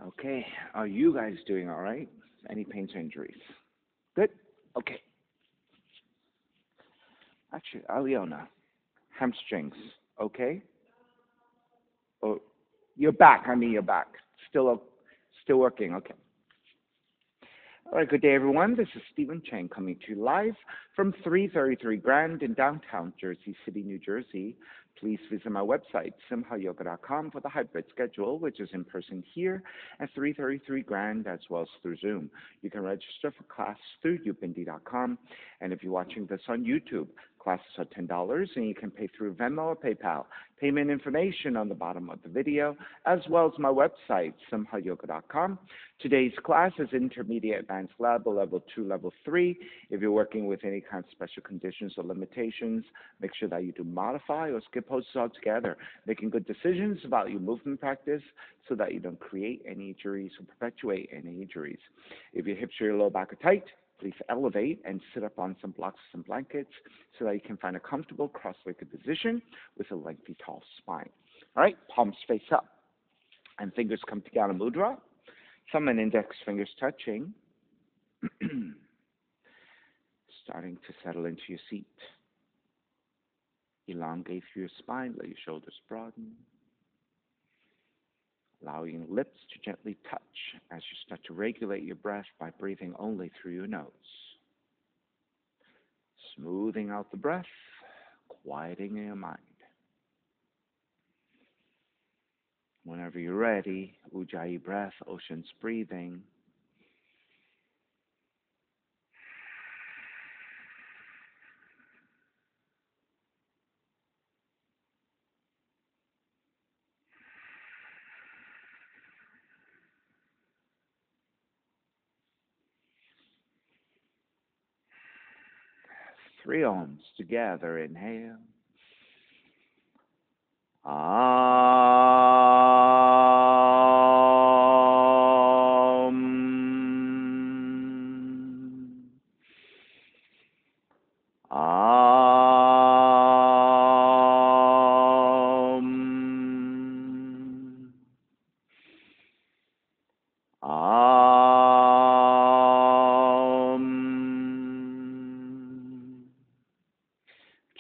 Okay, are you guys doing all right? Any pains or injuries? Good? Okay. Actually, Aliona, hamstrings, okay? Oh, you're back. You're back. Still working. Okay. All right, good day, everyone. This is Stephen Chang coming to you live from 333 Grand in downtown Jersey City, New Jersey. Please visit my website, simhayoga.com, for the hybrid schedule, which is in person here at 333 Grand as well as through Zoom. You can register for class through upindy.com. And if you're watching this on YouTube, classes are $10 and you can pay through Venmo or PayPal. Payment information on the bottom of the video, as well as my website, simhayoga.com. Today's class is Intermediate Advanced Lab, Level 2, Level 3. If you're working with any kind of special conditions or limitations, make sure that you do modify or skip poses altogether, making good decisions about your movement practice so that you don't create any injuries or perpetuate any injuries. If your hips or your lower back are tight, please elevate and sit up on some blocks or some blankets so that you can find a comfortable cross-legged position with a lengthy, tall spine. All right, palms face up and fingers come together, mudra. Thumb and index fingers touching. Starting to settle into your seat. Elongate through your spine, let your shoulders broaden. Allowing your lips to gently touch as you start to regulate your breath by breathing only through your nose. Smoothing out the breath, quieting your mind. Whenever you're ready, Ujjayi breath, ocean's breathing. Three ohms together. Inhale.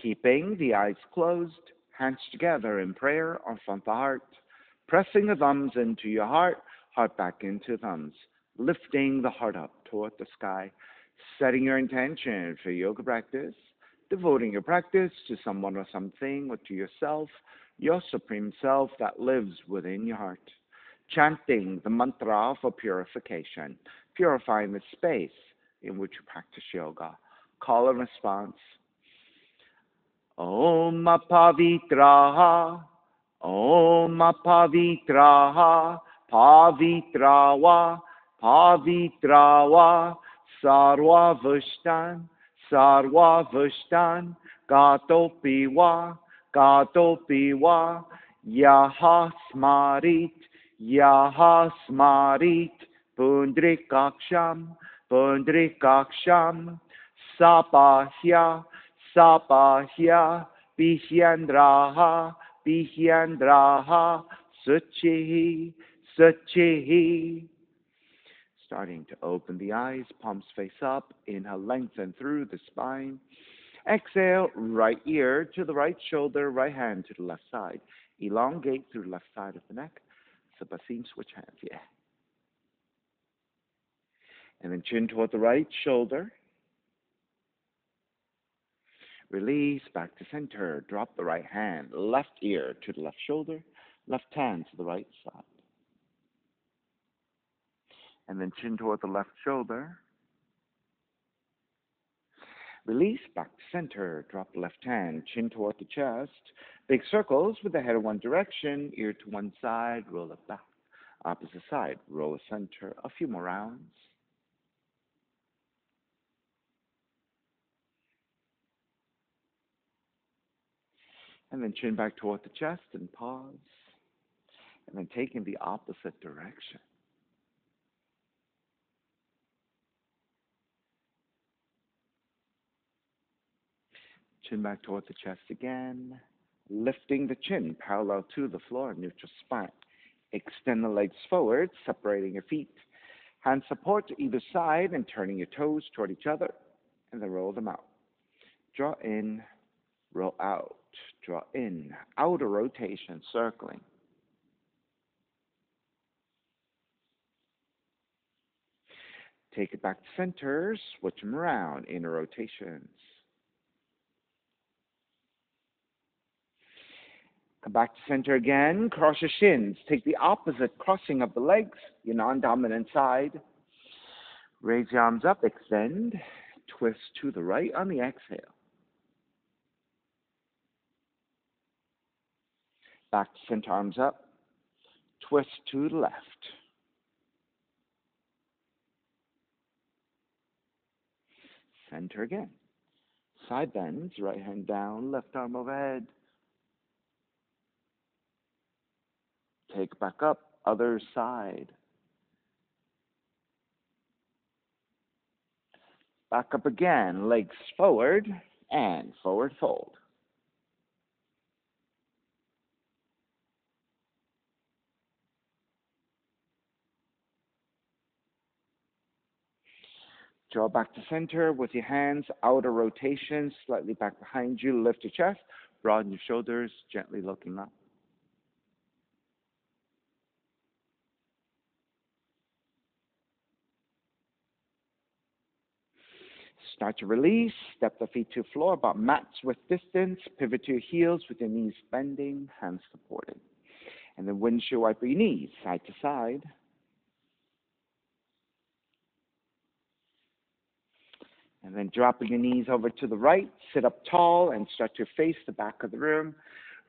Keeping the eyes closed, hands together in prayer on front of the heart, pressing the thumbs into your heart, heart back into thumbs, lifting the heart up toward the sky, setting your intention for yoga practice, devoting your practice to someone or something or to yourself, your supreme self that lives within your heart, chanting the mantra for purification, purifying the space in which you practice yoga. Call and response. Om Pavitraha, Om Pavitraha, Pavitrawa, Pavitrawa, Sarva Vushtan, Gatopiwa, Gatopiwa, Yaha Smarit, Pundrikaksham, Pundrikaksham, Sapahya, Sapahya, Bihyandraha, Bihyandraha, Suchihi, Suchihi. Starting to open the eyes, palms face up. Inhale, lengthen through the spine. Exhale, right ear to the right shoulder, right hand to the left side. Elongate through the left side of the neck. Sabasim, switch hands, yeah. And then chin toward the right shoulder. Release back to center. Drop the right hand, left ear to the left shoulder, left hand to the right side. And then chin toward the left shoulder. Release back to center. Drop the left hand, chin toward the chest. Big circles with the head in one direction, ear to one side, roll it back. Opposite side, roll the center. A few more rounds. And then chin back toward the chest and pause. And then take in the opposite direction. Chin back toward the chest again. Lifting the chin parallel to the floor, neutral spine. Extend the legs forward, separating your feet. Hand support to either side and turning your toes toward each other, and then roll them out. Draw in, roll out. Draw in, outer rotation, circling. Take it back to center, switch them around, inner rotations. Come back to center again, cross your shins. Take the opposite crossing of the legs, your non-dominant side. Raise your arms up, extend, twist to the right on the exhale. Back to center, arms up, twist to the left. Center again. Side bends, right hand down, left arm overhead. Take back up, other side. Back up again, legs forward and forward fold. Draw back to center with your hands, outer rotation, slightly back behind you. Lift your chest, broaden your shoulders, gently looking up. Start to release, step the feet to the floor, about match width distance, pivot to your heels with your knees bending, hands supported. And then windshield wiper your knees, side to side. And then dropping your knees over to the right, sit up tall and start to face the back of the room.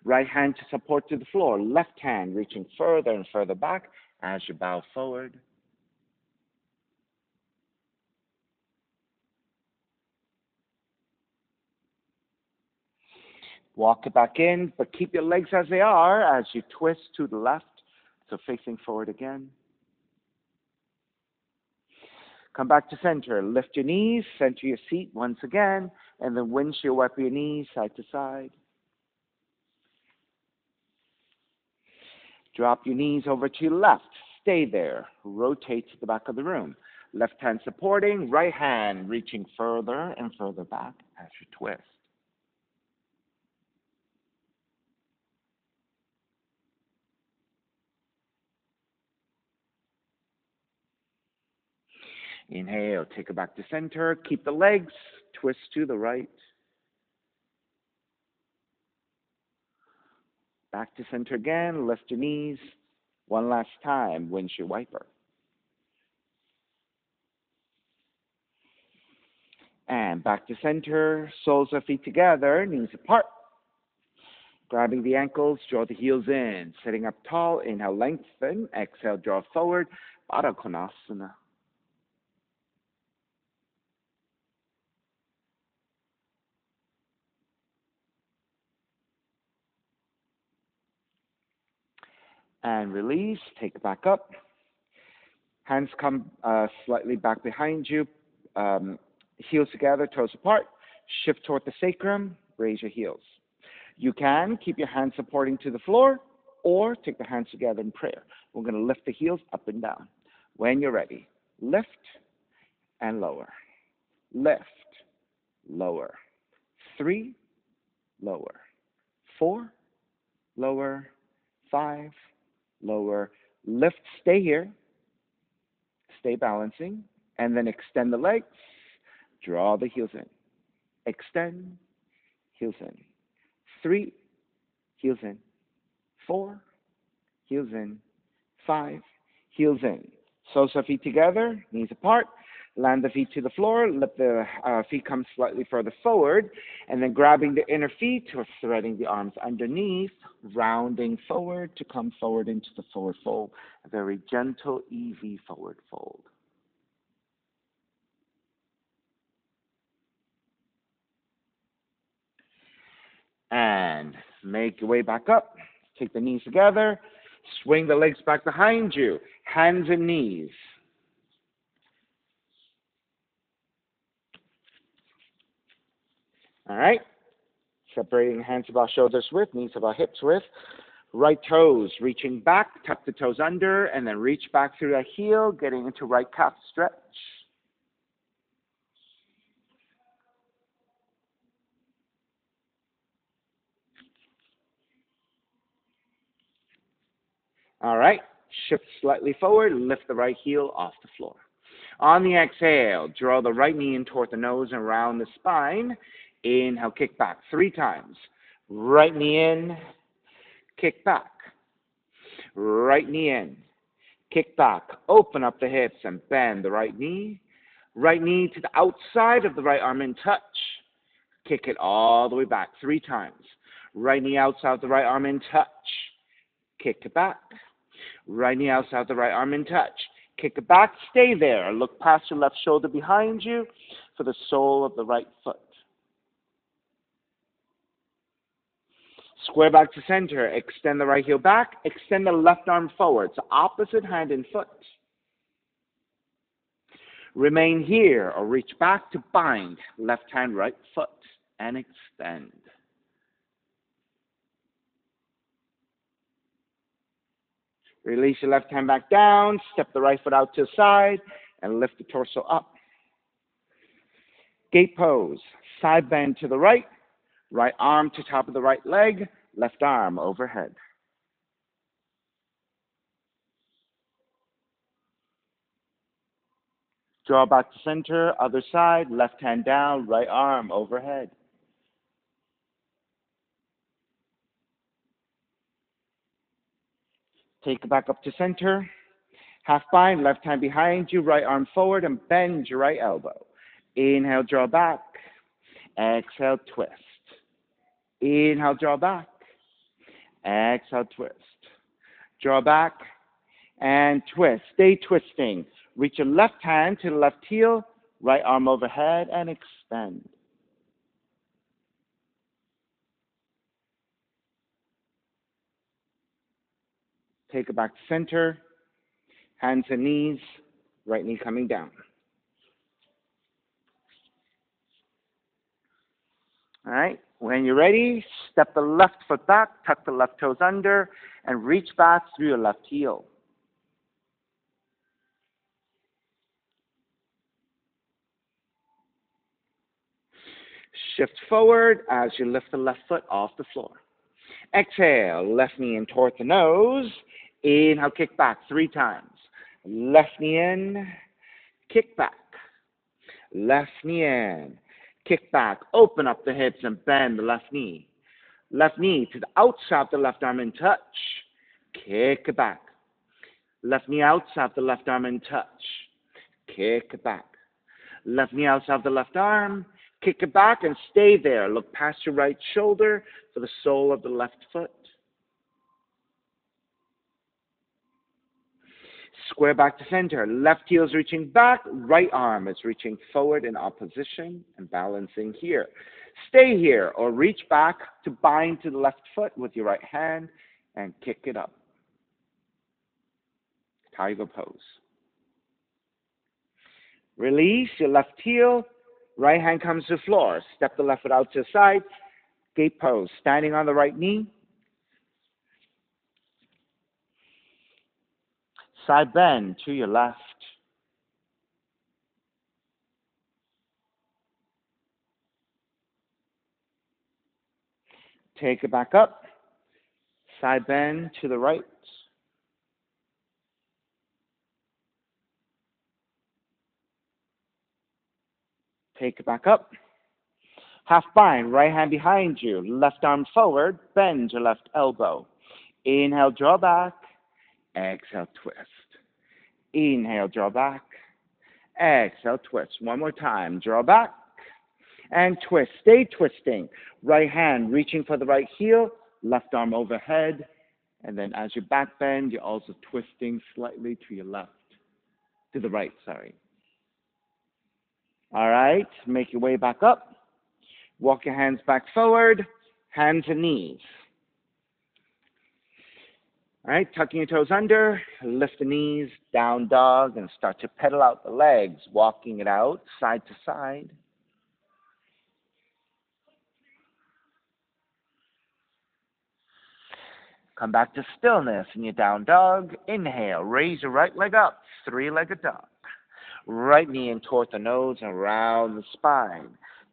Right hand to support to the floor, left hand reaching further and further back as you bow forward. Walk it back in, but keep your legs as they are as you twist to the left, so facing forward again. Come back to center. Lift your knees, center your seat once again, and then windshield wiper your knees side to side. Drop your knees over to your left. Stay there. Rotate to the back of the room. Left hand supporting, right hand reaching further and further back as you twist. Inhale, take it back to center. Keep the legs, twist to the right. Back to center again, lift your knees. One last time, windshield wiper. And back to center, soles of feet together, knees apart. Grabbing the ankles, draw the heels in. Sitting up tall, inhale, lengthen. Exhale, draw forward. Baddha Konasana. And release, take it back up. Hands come slightly back behind you. Heels together, toes apart. Shift toward the sacrum, raise your heels. You can keep your hands supporting to the floor or take the hands together in prayer. We're going to lift the heels up and down. When you're ready, lift and lower. Lift, lower. 3, lower. 4, lower. 5, lower. Lift, stay here. Stay balancing. And then extend the legs. Draw the heels in. Extend, heels in. 3, heels in. 4, heels in. 5, heels in. Soles of feet together, knees apart. Land the feet to the floor. Let the feet come slightly further forward. And then grabbing the inner feet or threading the arms underneath, rounding forward to come forward into the forward fold. A very gentle EV forward fold. And make your way back up. Take the knees together. Swing the legs back behind you. Hands and knees. All right. Separating hands about shoulders width, knees about hips width. Right toes reaching back, tuck the toes under, and then reach back through that heel, getting into right calf stretch. All right, shift slightly forward, lift the right heel off the floor. On the exhale, draw the right knee in toward the nose and around the spine. Inhale, kick back 3 times. Right knee in, kick back. Right knee in, kick back. Open up the hips and bend the right knee. Right knee to the outside of the right arm in touch. Kick it all the way back 3 times. Right knee outside of the right arm in touch. Kick it back. Right knee outside of the right arm in touch. Kick it back. Stay there. Look past your left shoulder behind you for the sole of the right foot. Square back to center. Extend the right heel back. Extend the left arm forward. So opposite hand and foot. Remain here or reach back to bind left hand, right foot, and extend. Release your left hand back down, step the right foot out to the side, and lift the torso up. Gate pose, side bend to the right, right arm to top of the right leg, left arm overhead. Draw back to center, other side, left hand down, right arm overhead. Take it back up to center. Half bind, left hand behind you, right arm forward, and bend your right elbow. Inhale, draw back. Exhale, twist. Inhale, draw back. Exhale, twist. Draw back and twist. Stay twisting. Reach your left hand to the left heel, right arm overhead, and extend. Take it back to center. Hands and knees, right knee coming down. All right, when you're ready, step the left foot back, tuck the left toes under, and reach back through your left heel. Shift forward as you lift the left foot off the floor. Exhale, left knee in toward the nose. Inhale, kick back 3 times. Left knee in, kick back. Left knee in, kick back. Open up the hips and bend the left knee. Left knee to the outside of the left arm in touch. Kick it back. Left knee outside of the left arm in touch. Kick it back. Left knee outside of the left arm. Kick it back and stay there. Look past your right shoulder for the sole of the left foot. Square back to center. Left heel is reaching back. Right arm is reaching forward in opposition and balancing here. Stay here or reach back to bind to the left foot with your right hand and kick it up. Tiger pose. Release your left heel. Right hand comes to the floor. Step the left foot out to the side. Gate pose. Standing on the right knee. Side bend to your left. Take it back up. Side bend to the right. Take it back up. Half bind, right hand behind you, left arm forward, bend your left elbow. Inhale, draw back. Exhale, twist. Inhale, draw back. Exhale, twist. One more time. Draw back and twist. Stay twisting. Right hand reaching for the right heel, left arm overhead. And then as you back bend, you're also twisting slightly to your left. To the right, sorry. All right, make your way back up. Walk your hands back forward, hands and knees. All right, tucking your toes under, lift the knees, down dog, and start to pedal out the legs, walking it out side to side. Come back to stillness in your down dog. Inhale, raise your right leg up, three-legged dog. Right knee in toward the nose and around the spine.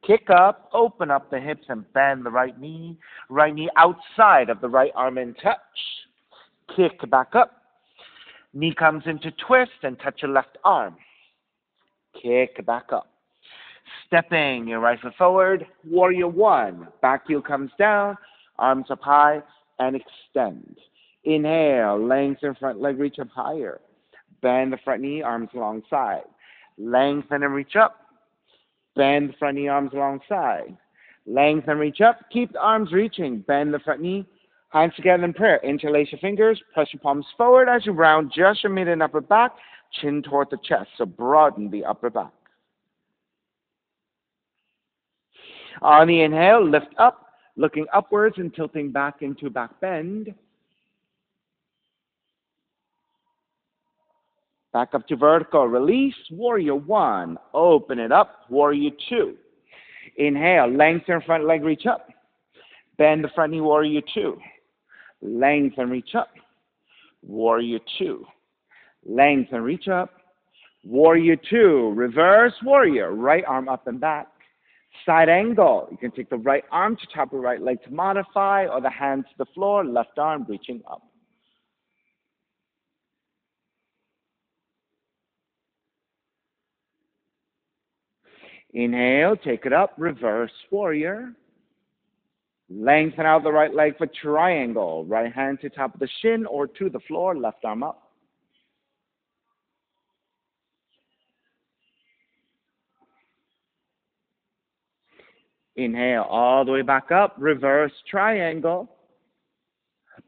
Kick up, open up the hips and bend the right knee. Right knee outside of the right arm in touch. Kick back up. Knee comes into twist and touch your left arm. Kick back up. Stepping your right foot forward, warrior one. Back heel comes down, arms up high, and extend. Inhale, lengthen front leg, reach up higher. Bend the front knee, arms alongside. Lengthen and reach up. Bend the front knee, arms alongside. Lengthen, reach up. Keep the arms reaching. Bend the front knee, hands together in prayer. Interlace your fingers, press your palms forward as you round just your mid and upper back, chin toward the chest, so broaden the upper back. On the inhale, lift up, looking upwards and tilting back into back bend. Back up to vertical, release, warrior one. Open it up, warrior two. Inhale, lengthen front leg, reach up. Bend the front knee, warrior two. Lengthen, reach up, warrior two. Lengthen, reach up, warrior two. Reverse warrior, right arm up and back. Side angle, you can take the right arm to top of the right leg to modify, or the hand to the floor, left arm reaching up. Inhale, take it up, reverse warrior. Lengthen out the right leg for triangle. Right hand to top of the shin or to the floor, left arm up. Inhale, all the way back up, reverse triangle.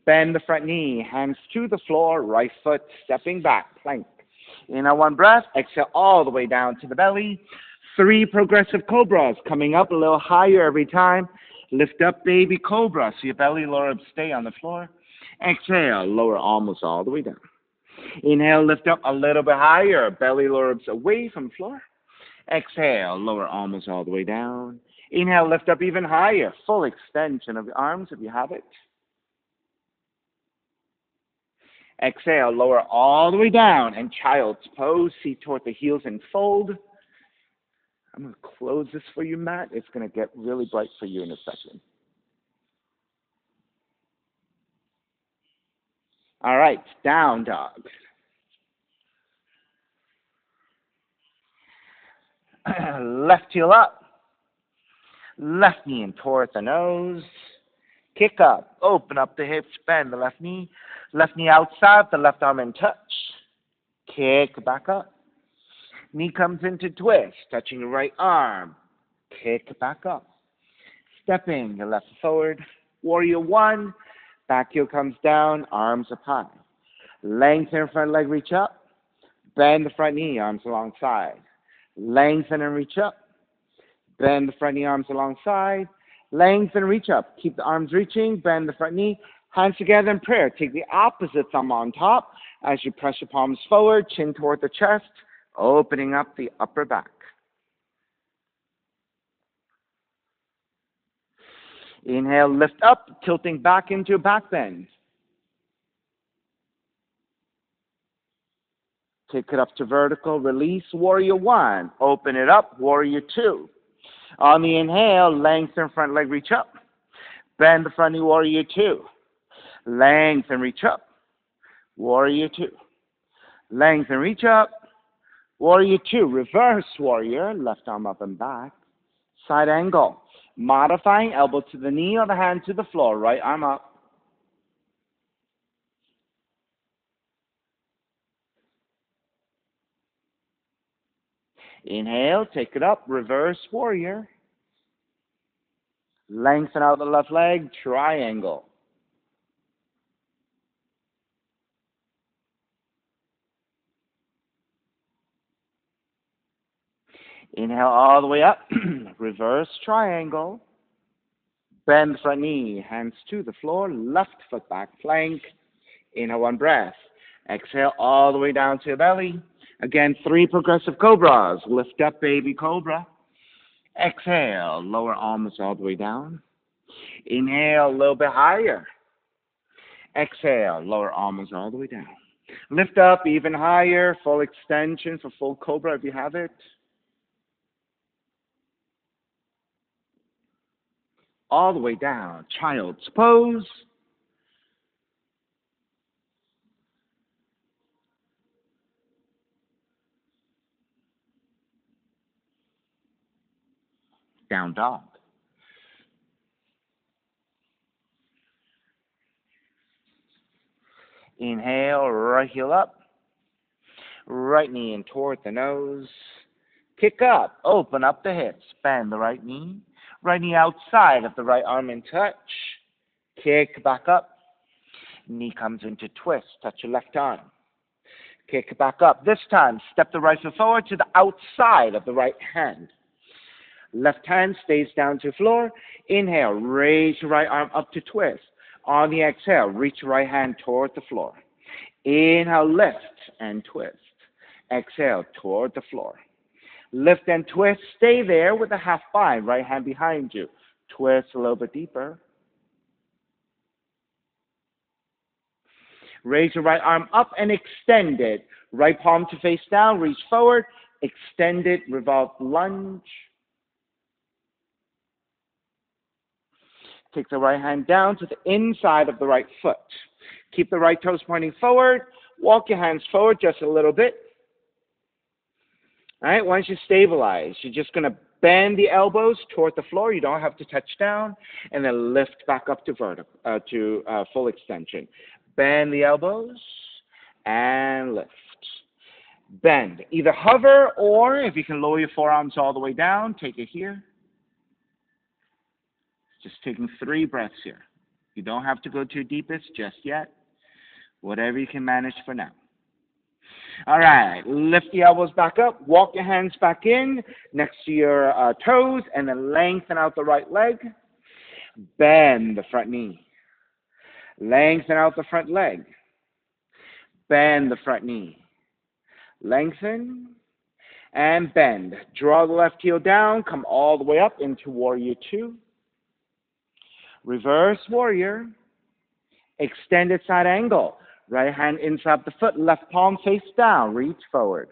Bend the front knee, hands to the floor, right foot stepping back, plank. Inhale, one breath, exhale all the way down to the belly. 3 progressive cobras, coming up a little higher every time. Lift up, baby cobra, so your belly lower ribs stay on the floor. Exhale, lower almost all the way down. Inhale, lift up a little bit higher, belly lower ribs away from the floor. Exhale, lower almost all the way down. Inhale, lift up even higher, full extension of the arms if you have it. Exhale, lower all the way down, and child's pose, seat toward the heels and fold. I'm going to close this for you, Matt. It's going to get really bright for you in a second. All right, down dog. Left heel up. Left knee in toward the nose. Kick up. Open up the hips. Bend the left knee. Left knee outside. The left arm in touch. Kick back up. Knee comes into twist. Touching the right arm. Kick back up. Stepping your left forward. Warrior one. Back heel comes down. Arms up high. Lengthen front leg. Reach up. Bend the front knee. Arms alongside. Lengthen and reach up. Bend the front knee, arms alongside. Lengthen, reach up. Keep the arms reaching. Bend the front knee. Hands together in prayer. Take the opposite thumb on top as you press your palms forward, chin toward the chest, opening up the upper back. Inhale, lift up, tilting back into a back bend. Take it up to vertical, release, warrior one. Open it up, warrior two. On the inhale, lengthen front leg, reach up. Bend the front knee, warrior two. Lengthen, reach up, warrior two. Lengthen, reach up, warrior two. Reverse warrior, left arm up and back. Side angle. Modifying elbow to the knee or the hand to the floor, right arm up. Inhale, take it up, reverse warrior. Lengthen out the left leg, triangle. Inhale all the way up, reverse triangle. Bend the front knee, hands to the floor, left foot back, plank. Inhale, one breath. Exhale all the way down to your belly. Again, 3 progressive cobras. Lift up, baby cobra. Exhale, lower arms all the way down. Inhale, a little bit higher. Exhale, lower arms all the way down. Lift up even higher, full extension for full cobra if you have it. All the way down, child's pose. Down dog. Inhale, right heel up. Right knee in toward the nose. Kick up, open up the hips. Bend the right knee. Right knee outside of the right arm in touch. Kick back up. Knee comes into twist. Touch your left arm. Kick back up. This time, step the right foot forward to the outside of the right hand. Left hand stays down to floor. Inhale, raise your right arm up to twist. On the exhale, reach your right hand toward the floor. Inhale, lift and twist. Exhale, toward the floor. Lift and twist. Stay there with a half bind. Right hand behind you. Twist a little bit deeper. Raise your right arm up and extend it. Right palm to face down. Reach forward. Extend it. Revolve lunge. Take the right hand down to the inside of the right foot. Keep the right toes pointing forward. Walk your hands forward just a little bit. All right, once you stabilize, you're just going to bend the elbows toward the floor. You don't have to touch down. And then lift back up to full extension. Bend the elbows and lift. Bend. Either hover or, if you can lower your forearms all the way down, take it here. Just taking 3 breaths here. You don't have to go to your deepest just yet. Whatever you can manage for now. All right, lift the elbows back up. Walk your hands back in next to your toes, and then lengthen out the right leg. Bend the front knee. Lengthen out the front leg. Bend the front knee. Lengthen and bend. Draw the left heel down. Come all the way up into Warrior 2. Reverse Warrior. Extended side angle. Right hand inside the foot. Left palm face down. Reach forward.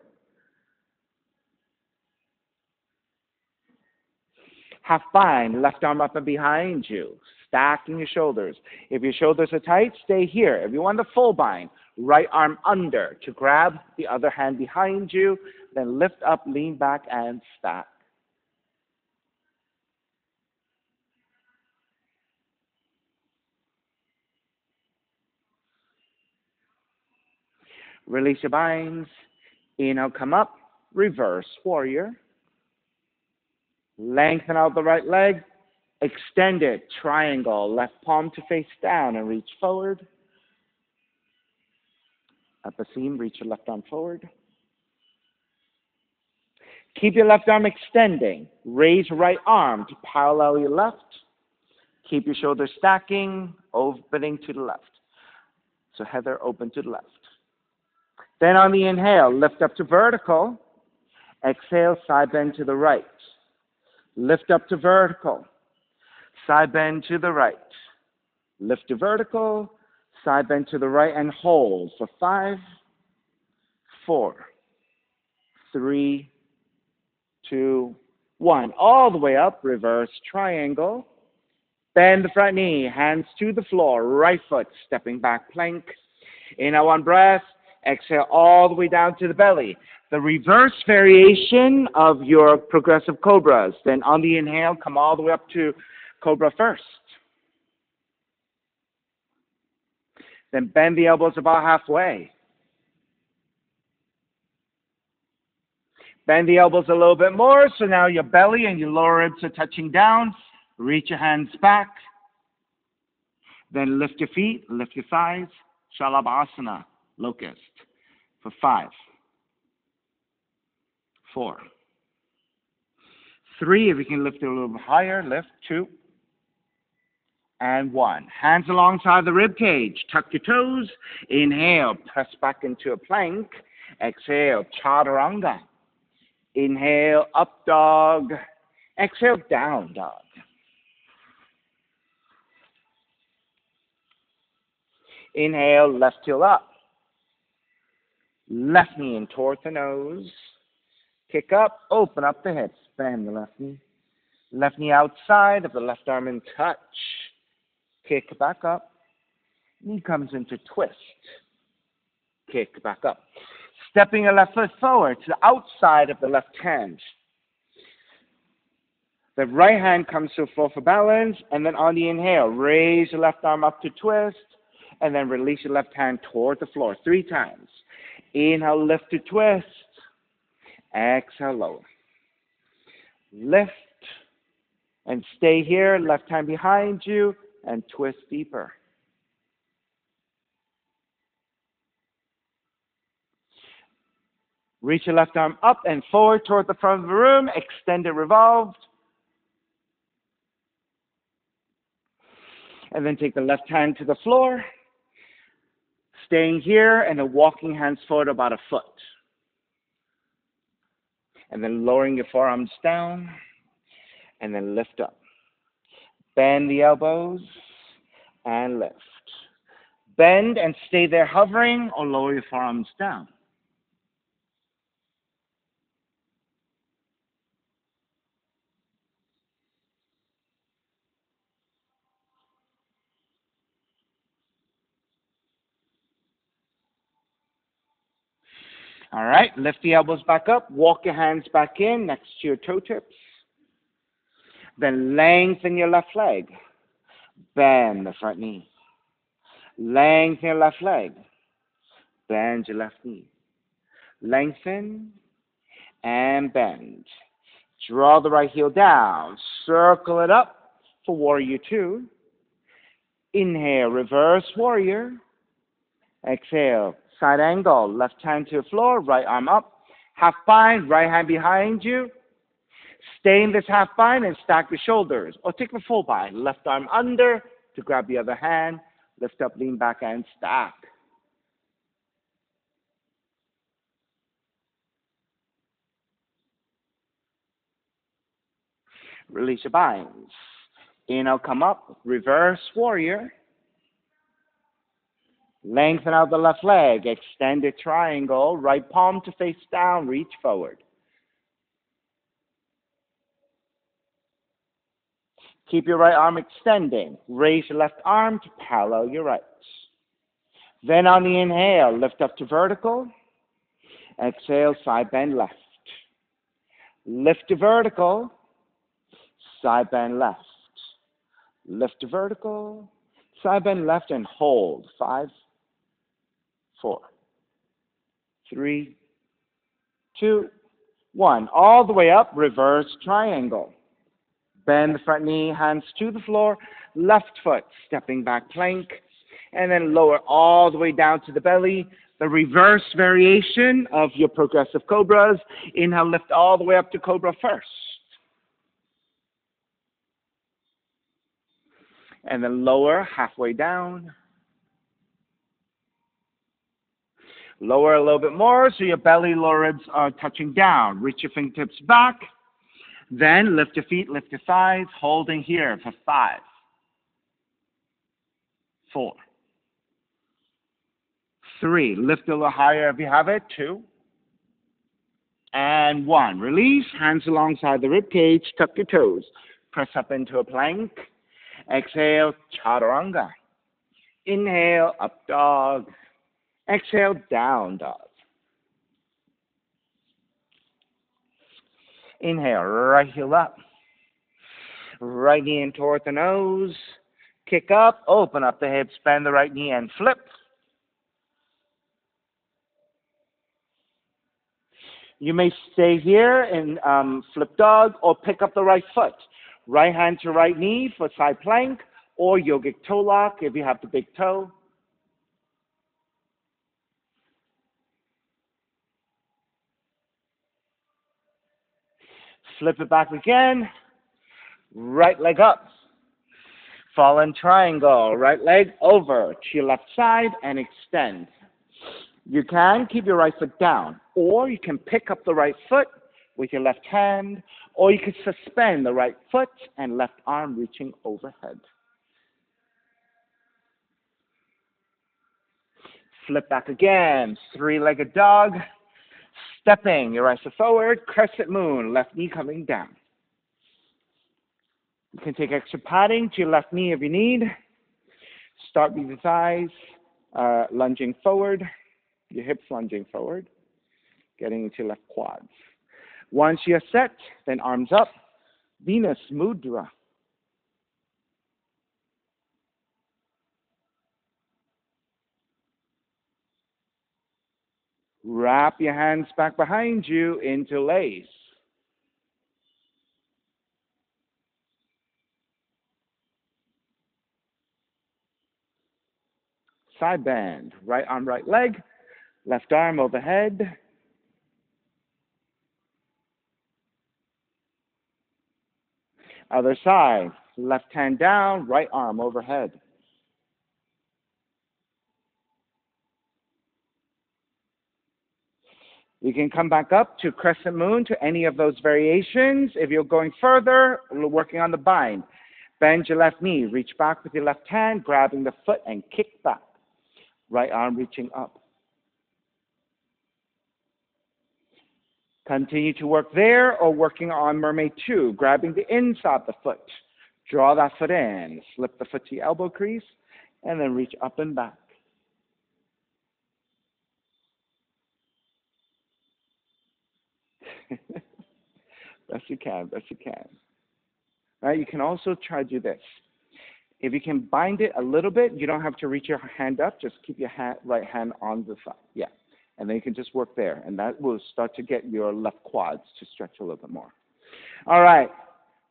Half bind. Left arm up and behind you. Stacking your shoulders. If your shoulders are tight, stay here. If you want the full bind, right arm under to grab the other hand behind you. Then lift up, lean back, and stack. Release your binds. Inhale, come up. Reverse Warrior. Lengthen out the right leg. Extend it. Triangle. Left palm to face down and reach forward. At the seam, reach your left arm forward. Keep your left arm extending. Raise right arm to parallel your left. Keep your shoulders stacking, opening to the left. So Heather, open to the left. Then on the inhale, lift up to vertical. Exhale, side bend to the right. Lift up to vertical. Side bend to the right. Lift to vertical. Side bend to the right and hold for 5, 4, 3, 2, 1. All the way up, reverse triangle. Bend the front knee, hands to the floor, right foot stepping back, plank. Inhale, 1 breath. Exhale all the way down to the belly. The reverse variation of your progressive cobras. Then on the inhale, come all the way up to cobra first. Then bend the elbows about halfway. Bend the elbows a little bit more, so now your belly and your lower ribs are touching down. Reach your hands back. Then lift your feet, lift your thighs. Shalabhasana, locust, for 5, 4, 3. If you can lift it a little bit higher, lift. 2, and 1. Hands alongside the rib cage. Tuck your toes. Inhale, press back into a plank. Exhale, chaturanga. Inhale, up dog. Exhale, down dog. Inhale, left heel up. Left knee in towards the nose. Kick up, open up the hips. Bend the left knee. Left knee outside of the left arm in touch. Kick back up. Knee comes into twist. Kick back up. Stepping your left foot forward to the outside of the left hand. The right hand comes to a floor for balance, and then on the inhale, raise your left arm up to twist, and then release your left hand toward the floor 3 times. Inhale, lift to twist. Exhale, lower. Lift and stay here, left hand behind you, and twist deeper. Reach your left arm up and forward toward the front of the room, extend it revolved. And then take the left hand to the floor, staying here, and then walking hands forward about a foot. And then lowering your forearms down, and then lift up. Bend the elbows, and lift. Bend and stay there hovering, or lower your forearms down. All right, lift the elbows back up, walk your hands back in next to your toe tips. Then lengthen your left leg. Bend the front knee. Lengthen your left leg. Bend your left knee. Lengthen and bend. Draw the right heel down. Circle it up for warrior 2. Inhale, reverse warrior. Exhale, side angle. Left hand to the floor, right arm up. Half bind, right hand behind you. Stay in this half bind and stack the shoulders. Or take the full bind. Left arm under to grab the other hand. Lift up, lean back, and stack. Release your binds. Inhale, come up. Reverse warrior. Lengthen out the left leg. Extend a triangle. Right palm to face down. Reach forward. Keep your right arm extending. Raise your left arm to parallel your right. Then on the inhale, lift up to vertical. Exhale, side bend left. Lift to vertical. Side bend left. Lift to vertical. Side bend left and hold. 5, 4, 3, 2, 1. All the way up, reverse triangle. Bend the front knee, hands to the floor, left foot, stepping back plank, and then lower all the way down to the belly. The reverse variation of your progressive cobras. Inhale, lift all the way up to cobra first. And then lower halfway down. Lower a little bit more so your belly, lower ribs are touching down. Reach your fingertips back. Then lift your feet, lift your thighs, holding here for 5, 4, 3. Lift a little higher if you have it. 2. And 1. Release, hands alongside the rib cage, tuck your toes. Press up into a plank. Exhale, chaturanga. Inhale, up dog. Exhale, down dog. Inhale, right heel up. Right knee in toward the nose. Kick up, open up the hips, bend the right knee and flip. You may stay here in flip dog or pick up the right foot. Right hand to right knee for side plank or yogic toe lock if you have the big toe. Flip it back again. Right leg up. Fallen triangle. Right leg over to your left side and extend. You can keep your right foot down, or you can pick up the right foot with your left hand, or you can suspend the right foot and left arm reaching overhead. Flip back again. Three-legged dog. Stepping. Your right foot forward. Crescent moon. Left knee coming down. You can take extra padding to your left knee if you need. Start with your thighs lunging forward. Your hips lunging forward. Getting into left quads. Once you're set, then arms up. Venus Mudra. Wrap your hands back behind you into lace. Side bend. Right arm, right leg. Left arm overhead. Other side. Left hand down, right arm overhead. You can come back up to crescent moon to any of those variations. If you're going further, working on the bind. Bend your left knee. Reach back with your left hand, grabbing the foot and kick back. Right arm reaching up. Continue to work there or working on Mermaid 2, grabbing the inside of the foot. Draw that foot in. Slip the foot to your elbow crease and then reach up and back. Best you can, best you can. All right, you can also try to do this. If you can bind it a little bit, you don't have to reach your hand up. Just keep your right hand on the side. Yeah. And then you can just work there. And that will start to get your left quads to stretch a little bit more. All right.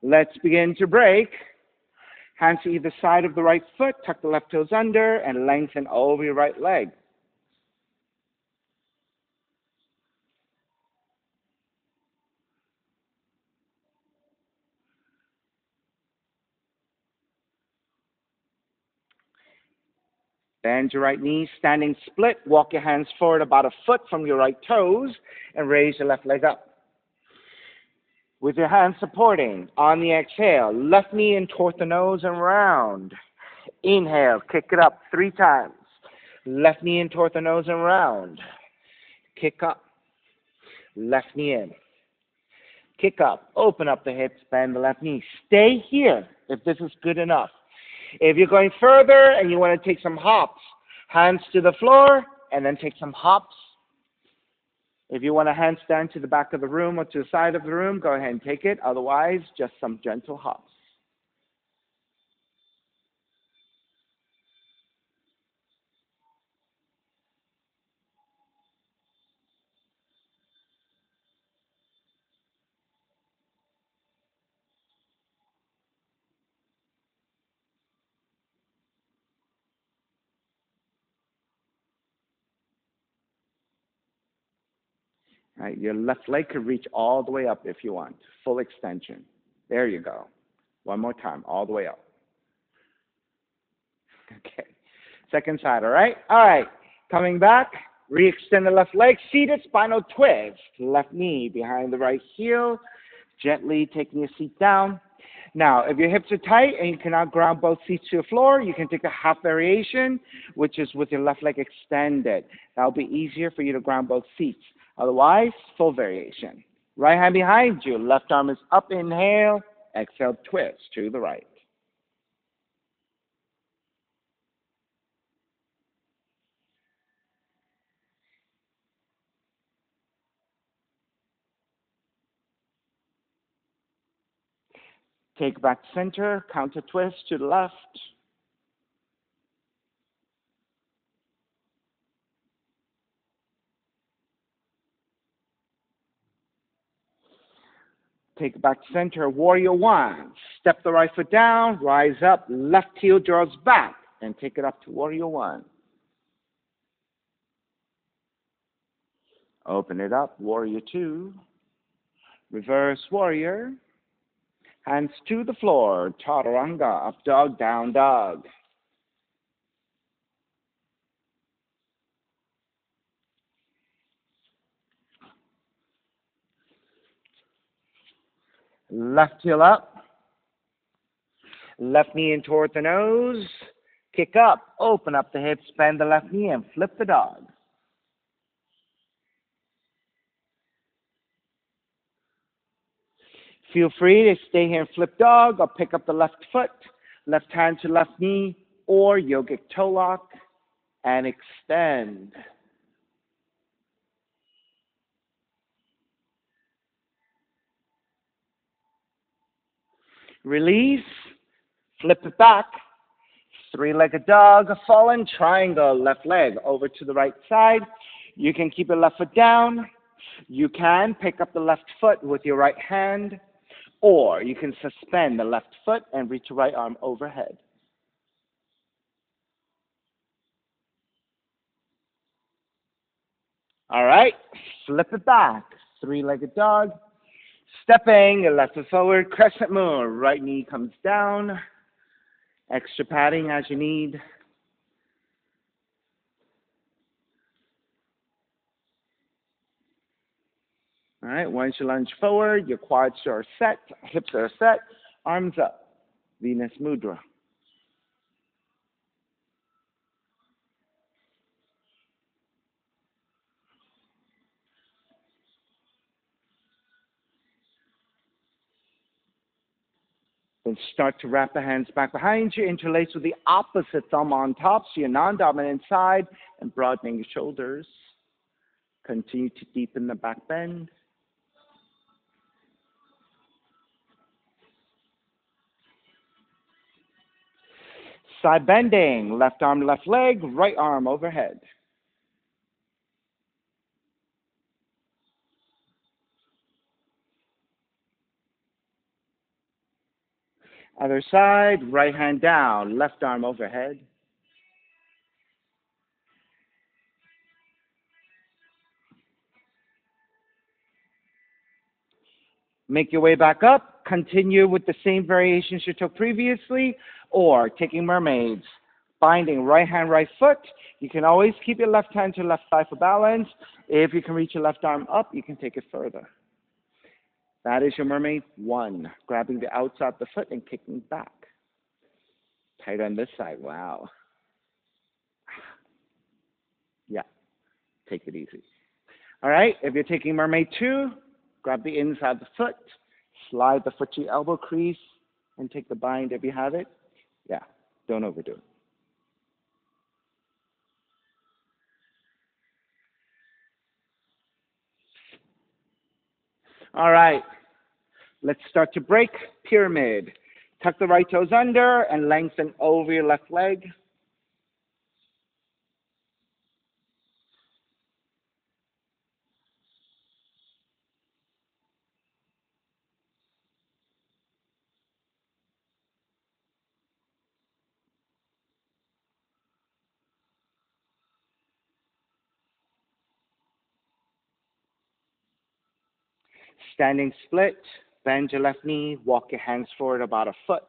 Let's begin to break. Hands to either side of the right foot. Tuck the left toes under and lengthen over your right leg. Bend your right knee, standing split. Walk your hands forward about a foot from your right toes and raise your left leg up. With your hands supporting, on the exhale, left knee in toward the nose and round. Inhale, kick it up 3 times. Left knee in toward the nose and round. Kick up. Left knee in. Kick up. Open up the hips, bend the left knee. Stay here if this is good enough. If you're going further and you want to take some hops, hands to the floor and then take some hops. If you want to handstand to the back of the room or to the side of the room, go ahead and take it. Otherwise, just some gentle hops. Right, your left leg could reach all the way up if you want. Full extension. There you go. One more time, all the way up. Okay. Second side, all right? All right. Coming back, re-extend the left leg, seated spinal twist. Left knee behind the right heel. Gently taking your seat down. Now, if your hips are tight and you cannot ground both seats to the floor, you can take a half variation, which is with your left leg extended. That will be easier for you to ground both seats. Otherwise, full variation. Right hand behind you. Left arm is up. Inhale. Exhale, twist to the right. Take back center. Counter twist to the left. Take back center, warrior 1. Step the right foot down, rise up, left heel draws back, and take it up to warrior 1. Open it up, warrior 2. Reverse warrior. Hands to the floor, chaturanga, up dog, down dog. Left heel up. Left knee in toward the nose. Kick up, open up the hips, bend the left knee, and flip the dog. Feel free to stay here and flip dog, or pick up the left foot, left hand to left knee, or yogic toe lock, and extend. Release, flip it back, three-legged dog, fallen triangle, left leg over to the right side. You can keep your left foot down. You can pick up the left foot with your right hand, or you can suspend the left foot and reach your right arm overhead. All right, flip it back, three-legged dog. Stepping your left foot forward, crescent moon, right knee comes down. Extra padding as you need. All right, once you lunge forward, your quads are set, hips are set, arms up. Venus Mudra. Then start to wrap the hands back behind you, interlace with the opposite thumb on top, so your non-dominant side, and broadening your shoulders. Continue to deepen the back bend. Side bending, left arm, left leg, right arm overhead. Other side, right hand down, left arm overhead. Make your way back up. Continue with the same variations you took previously, or taking mermaids. Binding right hand, right foot. You can always keep your left hand to your left thigh for balance. If you can reach your left arm up, you can take it further. That is your mermaid 1. Grabbing the outside of the foot and kicking back. Tight on this side. Wow. Yeah. Take it easy. All right. If you're taking mermaid 2, grab the inside of the foot. Slide the foot to your elbow crease and take the bind if you have it. Yeah. Don't overdo it. All right. Let's start to break. Pyramid. Tuck the right toes under and lengthen over your left leg. Standing split. Bend your left knee. Walk your hands forward about a foot.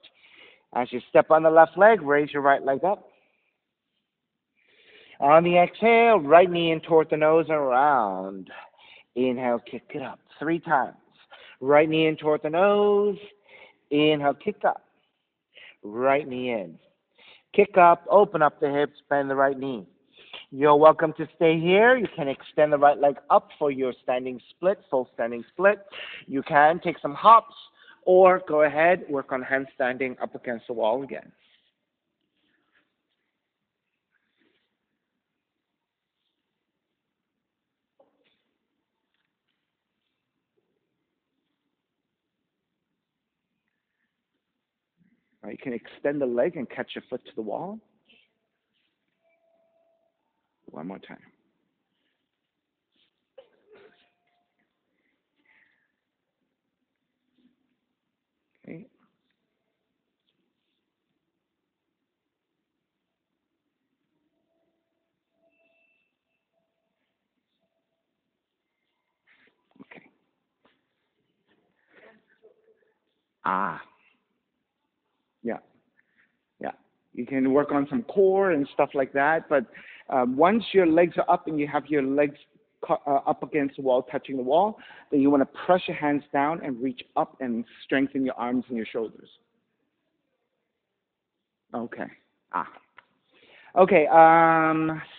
As you step on the left leg, raise your right leg up. On the exhale, right knee in toward the nose and around. Inhale, kick it up 3 times. Right knee in toward the nose. Inhale, kick up. Right knee in. Kick up, open up the hips, bend the right knee. You're welcome to stay here. You can extend the right leg up for your standing split, full standing split. You can take some hops or go ahead, work on handstanding up against the wall again. Right, you can extend the leg and catch your foot to the wall. One more time. Okay. Okay. Yeah. Yeah. You can work on some core and stuff like that, but once your legs are up and you have your legs up against the wall, touching the wall, then you want to press your hands down and reach up and strengthen your arms and your shoulders. Okay. Okay,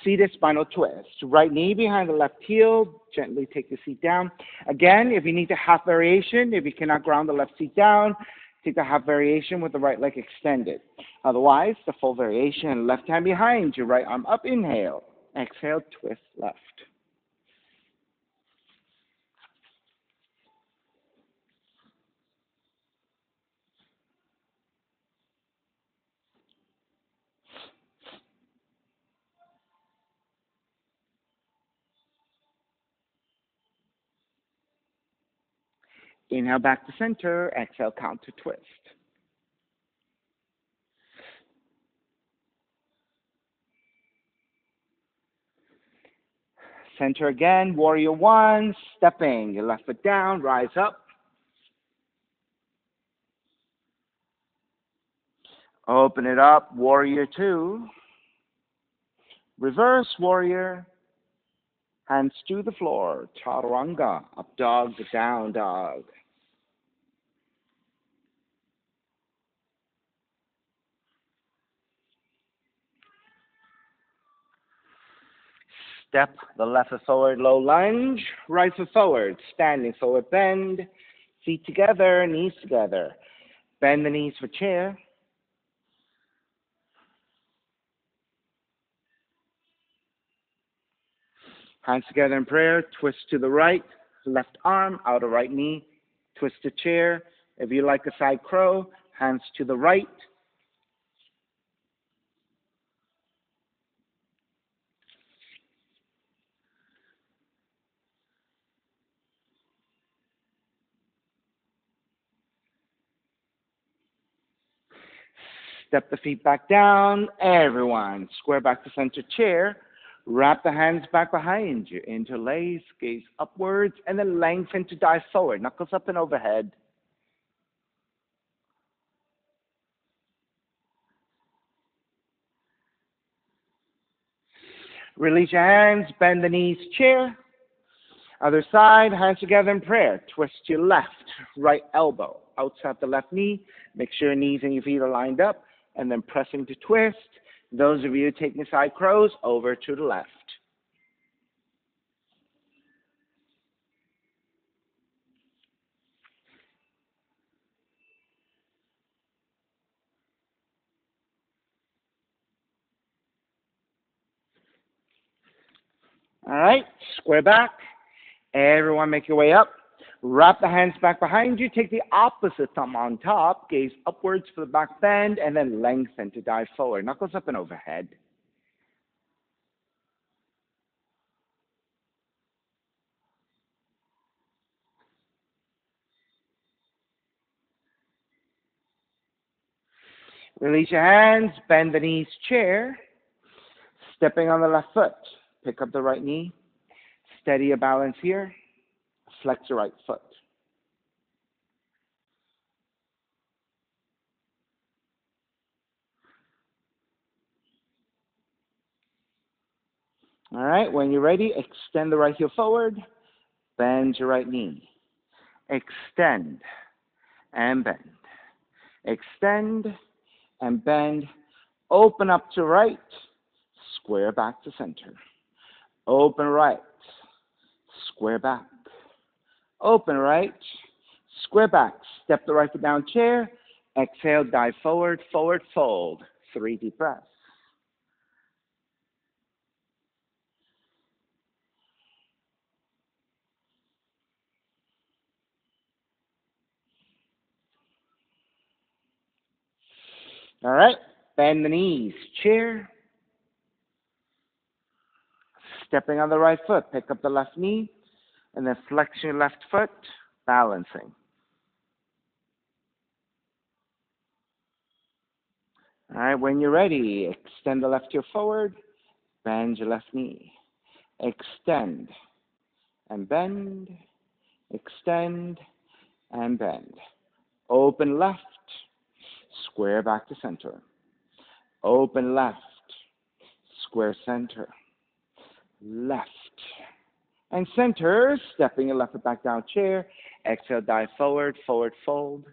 seated spinal twist. Right knee behind the left heel. Gently take the seat down. Again, if you need a half variation, if you cannot ground the left seat down, take the half variation with the right leg extended. Otherwise, the full variation. Left hand behind you, right arm up. Inhale. Exhale, twist left. Inhale back to center. Exhale, count to twist. Center again, warrior one, stepping. Your left foot down, rise up. Open it up, warrior two. Reverse warrior. Hands to the floor, chaturanga. Up dog, down dog. Step the left foot forward, low lunge. Right foot forward, standing forward bend. Feet together, knees together. Bend the knees for chair. Hands together in prayer. Twist to the right, left arm, outer right knee. Twist to chair. If you like a side crow, hands to the right. Step the feet back down. Everyone, square back to center chair. Wrap the hands back behind you. Interlace, gaze upwards, and then lengthen to dive forward. Knuckles up and overhead. Release your hands, bend the knees, chair. Other side, hands together in prayer. Twist your left, right elbow outside the left knee. Make sure your knees and your feet are lined up, and then pressing to twist. Those of you taking side crows, over to the left. All right, square back. Everyone make your way up. Wrap the hands back behind you. Take the opposite thumb on top. Gaze upwards for the back bend, and then lengthen to dive forward. Knuckles up and overhead. Release your hands. Bend the knees, chair. Stepping on the left foot. Pick up the right knee. Steady your balance here. Flex your right foot. All right, when you're ready, extend the right heel forward. Bend your right knee. Extend and bend. Extend and bend. Open up to right. Square back to center. Open right. Square back. Open right. Square back. Step the right foot down, chair. Exhale, dive forward, forward fold. 3 deep breaths. All right. Bend the knees, chair. Stepping on the right foot. Pick up the left knee. And then flex your left foot. Balancing. All right. When you're ready, extend the left heel forward. Bend your left knee. Extend and bend. Extend and bend. Open left. Square back to center. Open left. Square center. Left. And center. Stepping your left foot back down, chair. Exhale, dive forward, forward fold.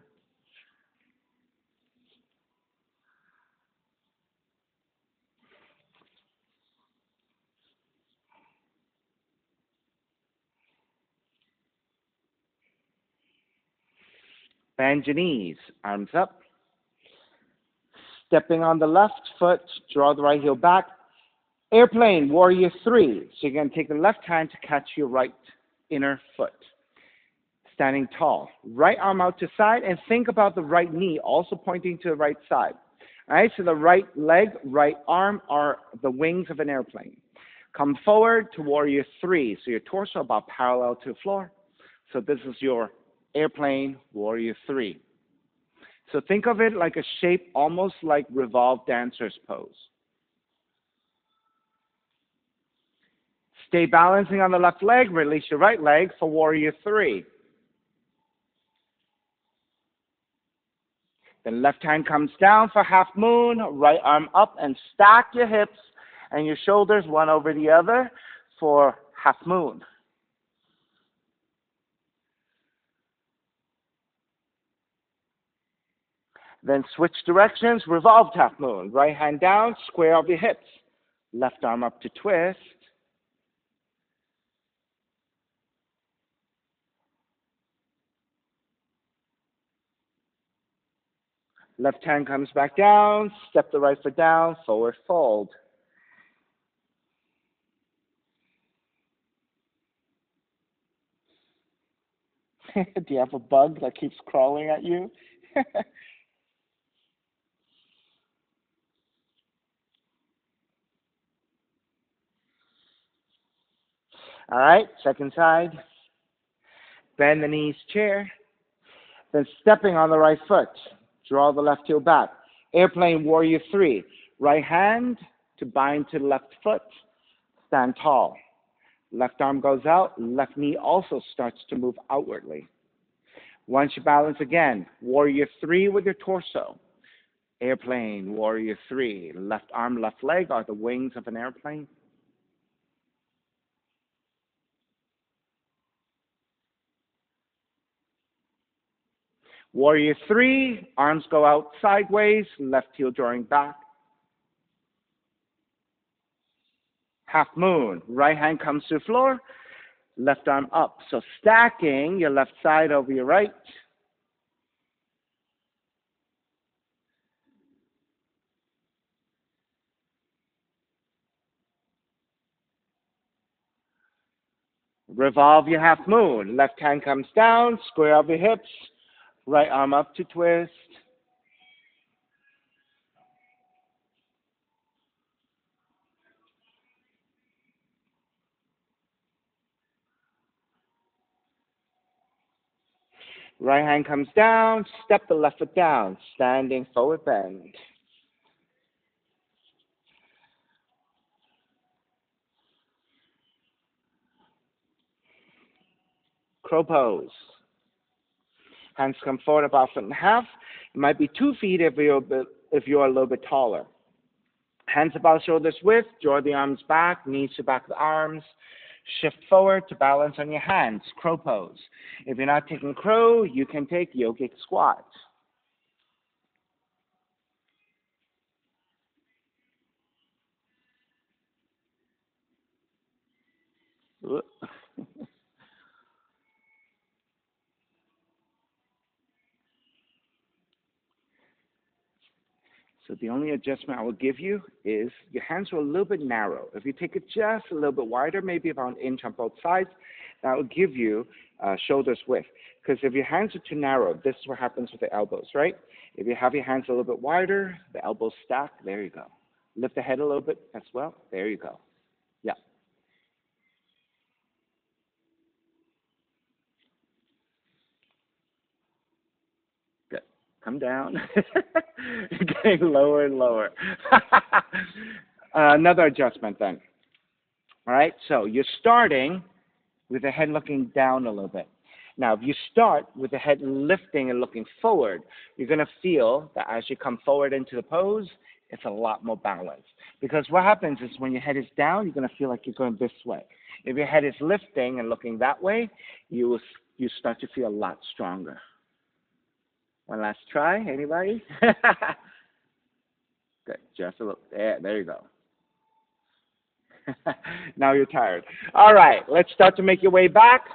Bend your knees, arms up. Stepping on the left foot, draw the right heel back. Airplane, warrior three. So you're going to take the left hand to catch your right inner foot. Standing tall. Right arm out to side, and think about the right knee also pointing to the right side. All right, so the right leg, right arm are the wings of an airplane. Come forward to warrior three. So your torso about parallel to the floor. So this is your airplane, warrior three. So think of it like a shape almost like revolved dancer's pose. Stay balancing on the left leg, release your right leg for warrior three. Then left hand comes down for half moon, right arm up and stack your hips and your shoulders one over the other for half moon. Then switch directions, revolved half moon. Right hand down, square off your hips. Left arm up to twist. Left hand comes back down, step the right foot down, forward fold. Do you have a bug that keeps crawling at you? All right, second side. Bend the knees, chair. Then stepping on the right foot, draw the left heel back. Airplane warrior three. Right hand to bind to the left foot. Stand tall. Left arm goes out. Left knee also starts to move outwardly. Once you balance again, warrior three with your torso. Airplane, warrior three. Left arm, left leg are the wings of an airplane. Warrior three, arms go out sideways, left heel drawing back. Half moon, right hand comes to the floor, left arm up. So stacking your left side over your right. Revolve your half moon. Left hand comes down, square up your hips, right arm up to twist. Right hand comes down, step the left foot down, standing forward bend. Crow pose. Hands come forward about a foot and a half. It might be 2 feet if you're a little bit taller. Hands about shoulders width, draw the arms back, knees to back of the arms. Shift forward to balance on your hands, crow pose. If you're not taking crow, you can take yogic squat. So the only adjustment I will give you is your hands are a little bit narrow. If you take it just a little bit wider, maybe about 1 inch on both sides, that will give you shoulders width. Because if your hands are too narrow, this is what happens with the elbows, right? If you have your hands a little bit wider, the elbows stack, there you go. Lift the head a little bit as well, there you go. Yeah. Good. Come down. Getting lower and lower. Another adjustment then. All right, so you're starting with the head looking down a little bit. Now, if you start with the head lifting and looking forward, you're going to feel that as you come forward into the pose, it's a lot more balanced. Because what happens is when your head is down, you're going to feel like you're going this way. If your head is lifting and looking that way, you start to feel a lot stronger. One last try, anybody? Good, just a little, there you go. Now you're tired. All right, let's start to make your way back.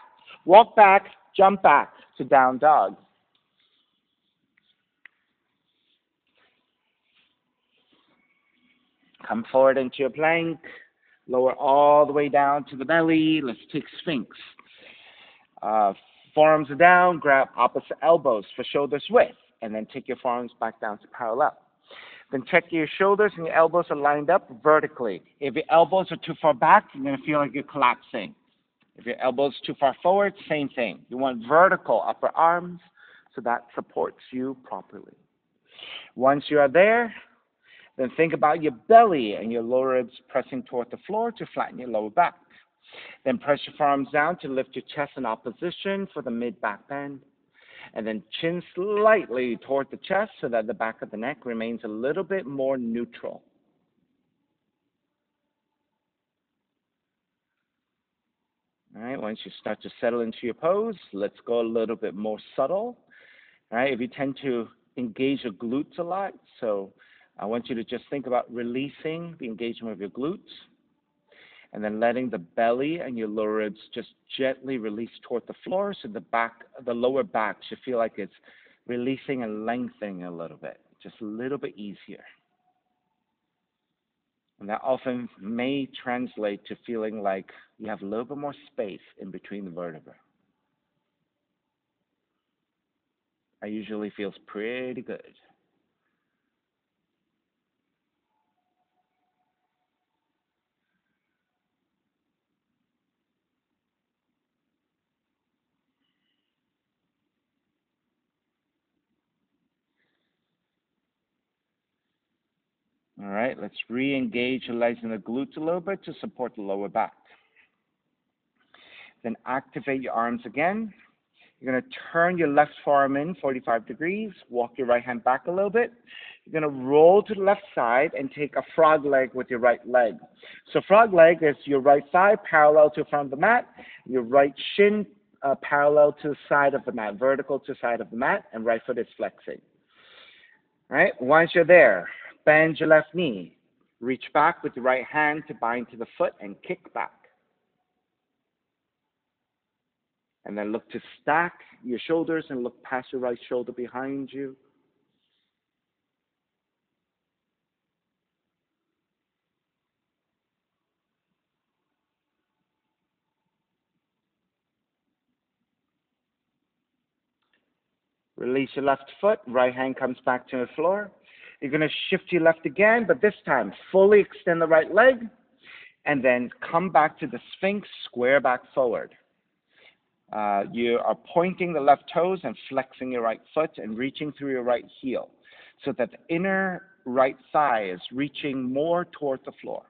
Walk back, jump back to down dog. Come forward into your plank. Lower all the way down to the belly. Let's take Sphinx. Forearms are down. Grab opposite elbows for shoulders width. And then take your forearms back down to parallel. Then check your shoulders and your elbows are lined up vertically. If your elbows are too far back, you're going to feel like you're collapsing. If your elbows too far forward, same thing. You want vertical upper arms so that supports you properly. Once you are there, then think about your belly and your lower ribs pressing toward the floor to flatten your lower back. Then press your forearms down to lift your chest in opposition for the mid-back bend. And then chin slightly toward the chest so that the back of the neck remains a little bit more neutral. All right, once you start to settle into your pose, let's go a little bit more subtle. All right, if you tend to engage your glutes a lot, so I want you to just think about releasing the engagement of your glutes and then letting the belly and your lower ribs just gently release toward the floor so the lower back should feel like it's releasing and lengthening a little bit, just a little bit easier. And that often may translate to feeling like you have a little bit more space in between the vertebrae. That usually feels pretty good. All right, let's re-engage the legs and the glutes a little bit to support the lower back. Then activate your arms again. You're going to turn your left forearm in 45 degrees, walk your right hand back a little bit. You're going to roll to the left side and take a frog leg with your right leg. So frog leg is your right thigh parallel to the front of the mat, your right shin parallel to the side of the mat, vertical to the side of the mat, and right foot is flexing. All right, once you're there, bend your left knee. Reach back with your right hand to bind to the foot and kick back. And then look to stack your shoulders and look past your right shoulder behind you. Release your left foot, right hand comes back to the floor. You're going to shift your left again, but this time fully extend the right leg and then come back to the Sphinx, square back forward. You are pointing the left toes and flexing your right foot and reaching through your right heel so that the inner right thigh is reaching more toward the floor.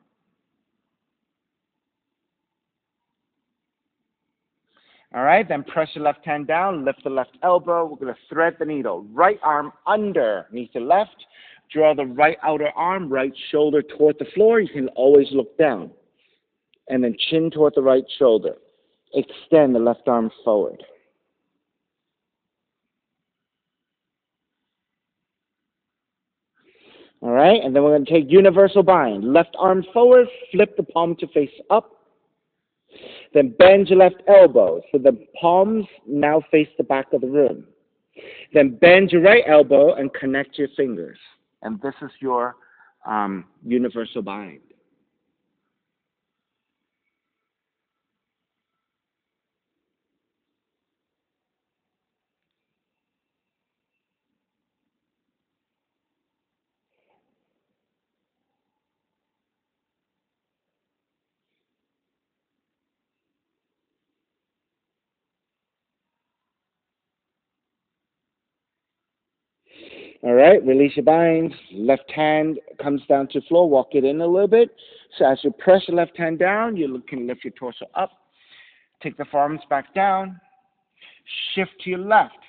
All right, then press your left hand down, lift the left elbow. We're going to thread the needle. Right arm underneath the left. Draw the right outer arm, right shoulder toward the floor. You can always look down. And then chin toward the right shoulder. Extend the left arm forward. All right, and then we're going to take universal bind. Left arm forward, flip the palm to face up. Then bend your left elbow so the palms now face the back of the room. Then bend your right elbow and connect your fingers. And this is your universal bind. All right, release your binds. Left hand comes down to the floor. Walk it in a little bit. So as you press your left hand down, you can lift your torso up. Take the forearms back down. Shift to your left.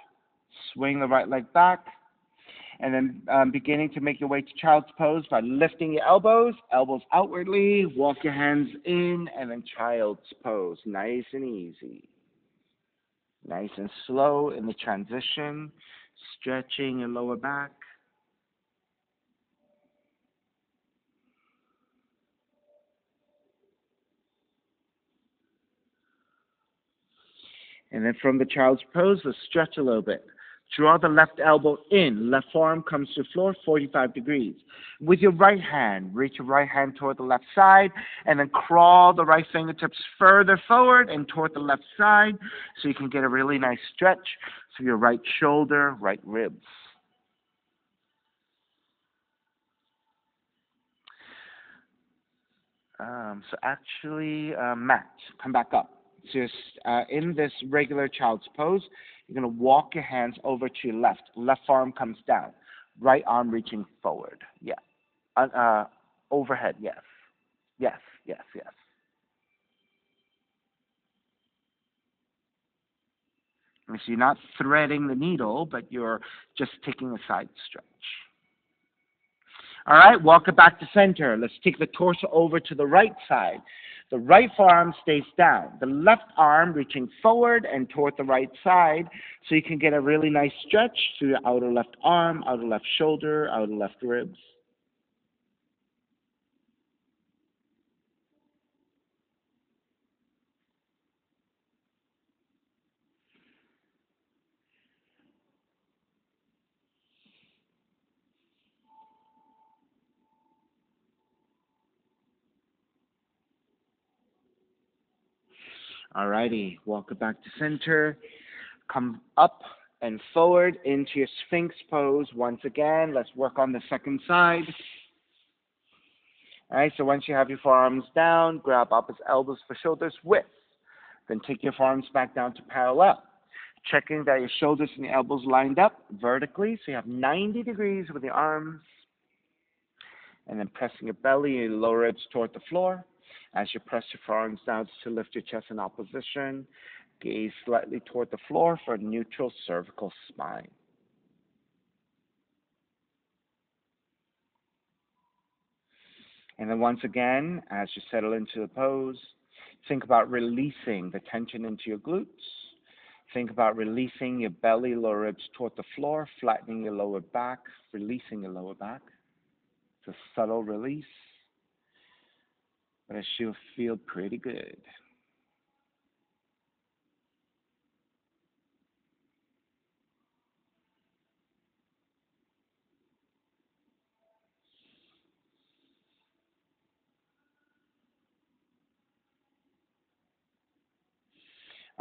Swing the right leg back. And then beginning to make your way to child's pose by lifting your elbows, elbows outwardly. Walk your hands in, and then child's pose. Nice and easy. Nice and slow in the transition. Stretching your lower back. And then from the child's pose, let's stretch a little bit. Draw the left elbow in. Left forearm comes to the floor, 45 degrees. With your right hand, reach your right hand toward the left side, and then crawl the right fingertips further forward and toward the left side so you can get a really nice stretch through your right shoulder, right ribs. Matt, come back up. Just in this regular child's pose, you're going to walk your hands over to your left. Left arm comes down. Right arm reaching forward. Yeah. Overhead, yes. Yes, yes, yes. So you're not threading the needle, but you're just taking a side stretch. All right, walk it back to center. Let's take the torso over to the right side. The right forearm stays down. The left arm reaching forward and toward the right side so you can get a really nice stretch through your outer left arm, outer left shoulder, outer left ribs. All righty, walk it back to center. Come up and forward into your Sphinx pose once again. Let's work on the second side. All right, so once you have your forearms down, grab opposite elbows for shoulders width. Then take your forearms back down to parallel. Checking that your shoulders and your elbows lined up vertically, so you have 90 degrees with your arms. And then pressing your belly and your lower ribs toward the floor. As you press your forearms down to lift your chest in opposition, gaze slightly toward the floor for a neutral cervical spine. And then once again, as you settle into the pose, think about releasing the tension into your glutes. Think about releasing your belly, lower ribs toward the floor, flattening your lower back, releasing your lower back. It's a subtle release, but it should feel pretty good.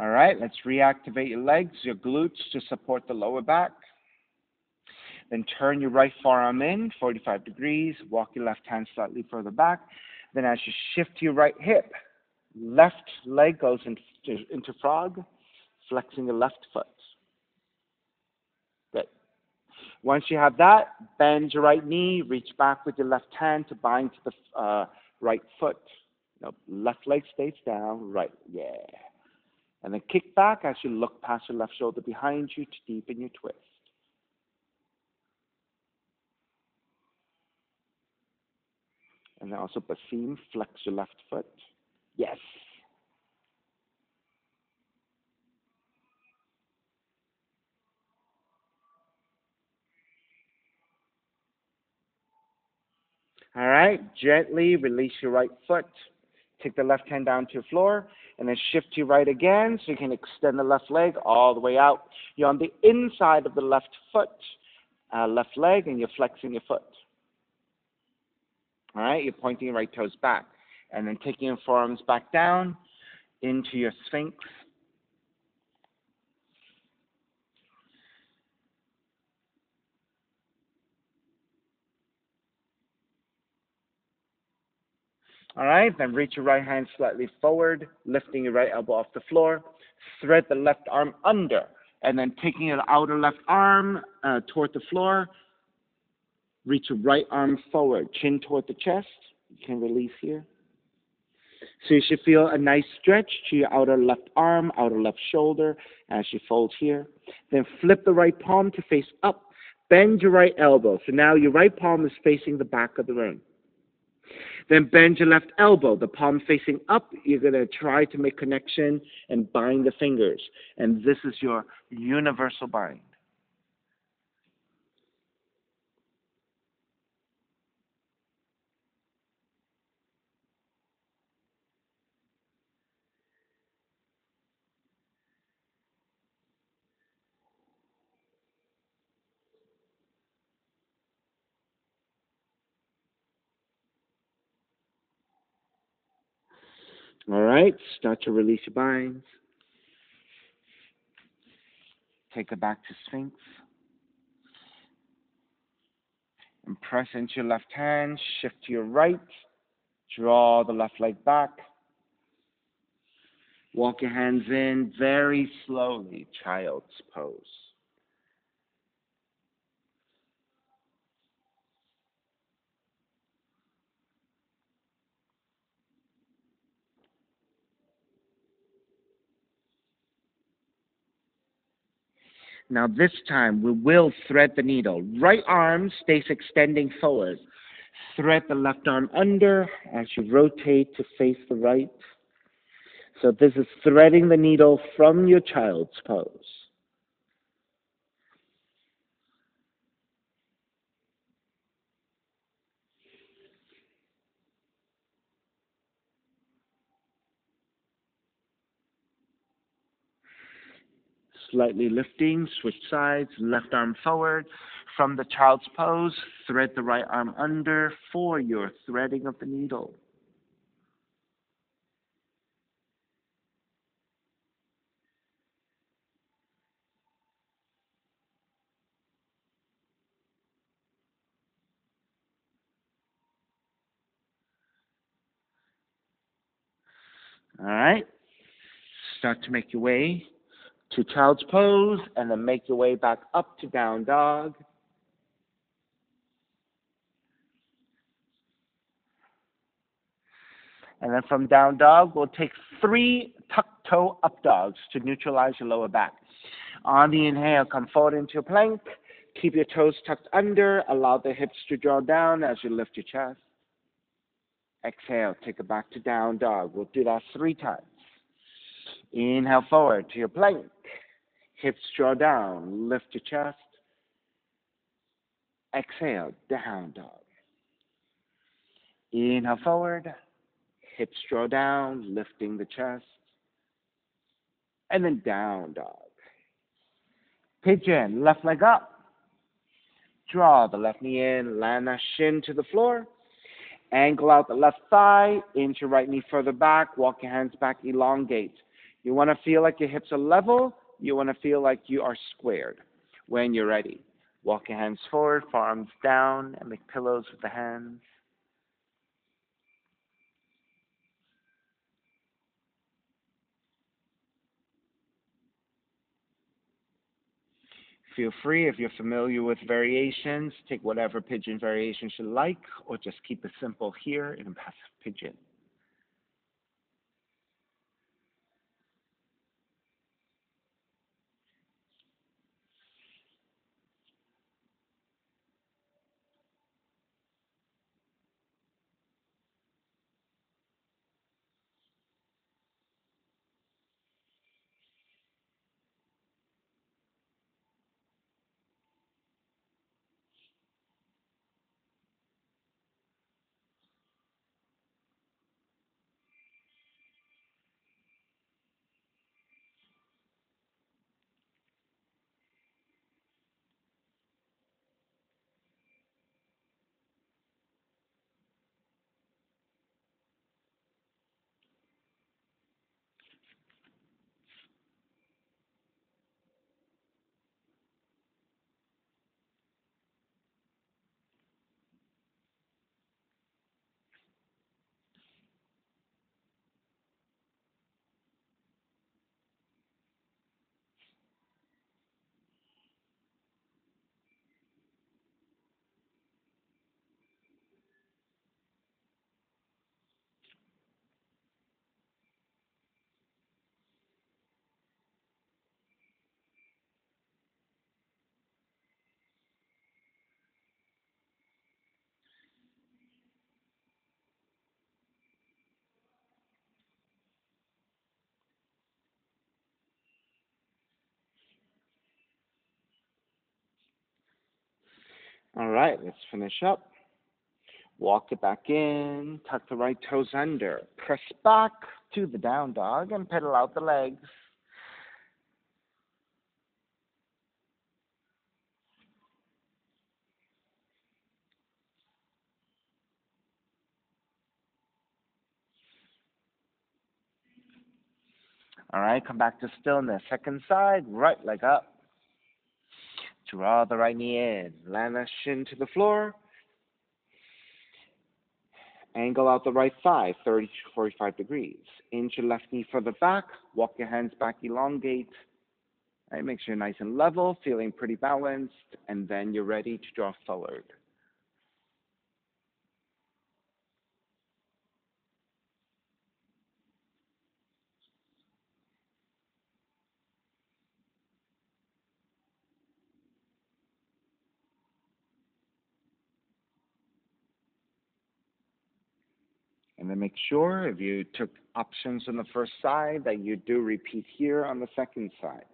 All right, let's reactivate your legs, your glutes to support the lower back. Then turn your right forearm in, 45 degrees. Walk your left hand slightly further back. Then as you shift your right hip, left leg goes into frog, flexing the left foot. Good. Once you have that, bend your right knee, reach back with your left hand to bind to the right foot. Nope, left leg stays down, right, yeah. And then kick back as you look past your left shoulder behind you to deepen your twist. And then also Basim, flex your left foot. Yes. All right, gently release your right foot. Take the left hand down to the floor, and then shift to your right again so you can extend the left leg all the way out. You're on the inside of the left foot, left leg, and you're flexing your foot. All right, you're pointing your right toes back. And then taking your forearms back down into your Sphinx. All right, then reach your right hand slightly forward, lifting your right elbow off the floor. Thread the left arm under, and then taking your outer left arm toward the floor. Reach your right arm forward, chin toward the chest. You can release here. So you should feel a nice stretch to your outer left arm, outer left shoulder as you fold here. Then flip the right palm to face up. Bend your right elbow. So now your right palm is facing the back of the room. Then bend your left elbow, the palm facing up. You're going to try to make connection and bind the fingers. And this is your universal bind. All right, start to release your binds. Take it back to Sphinx. And press into your left hand, shift to your right, draw the left leg back. Walk your hands in very slowly, child's pose. Now this time we will thread the needle. Right arm stays extending forward. Thread the left arm under as you rotate to face the right. So this is threading the needle from your child's pose. Slightly lifting, switch sides, left arm forward. From the child's pose, thread the right arm under for your threading of the needle. All right. Start to make your way to child's pose and then make your way back up to down dog. And then from down dog, we'll take 3 tuck toe up dogs to neutralize your lower back. On the inhale, come forward into a plank. Keep your toes tucked under. Allow the hips to draw down as you lift your chest. Exhale, take it back to down dog. We'll do that 3 times. Inhale forward to your plank. Hips draw down. Lift your chest. Exhale, down dog. Inhale forward. Hips draw down, lifting the chest. And then down dog. Pigeon, left leg up. Draw the left knee in, land that shin to the floor. Angle out the left thigh, inch your right knee further back, walk your hands back, elongate. You want to feel like your hips are level. You want to feel like you are squared. When you're ready, walk your hands forward, forearms down, and make pillows with the hands. Feel free, if you're familiar with variations, take whatever pigeon variations you like, or just keep it simple here in a passive pigeon. All right, let's finish up. Walk it back in, tuck the right toes under, press back to the down dog, and pedal out the legs. All right, come back to stillness. Second side, right leg up. Draw the right knee in. Land that shin to the floor. Angle out the right thigh, 30 to 45 degrees. Inch your left knee further back. Walk your hands back, elongate. All right, make sure you're nice and level, feeling pretty balanced, and then you're ready to draw forward. And then make sure if you took options on the first side that you do repeat here on the second side.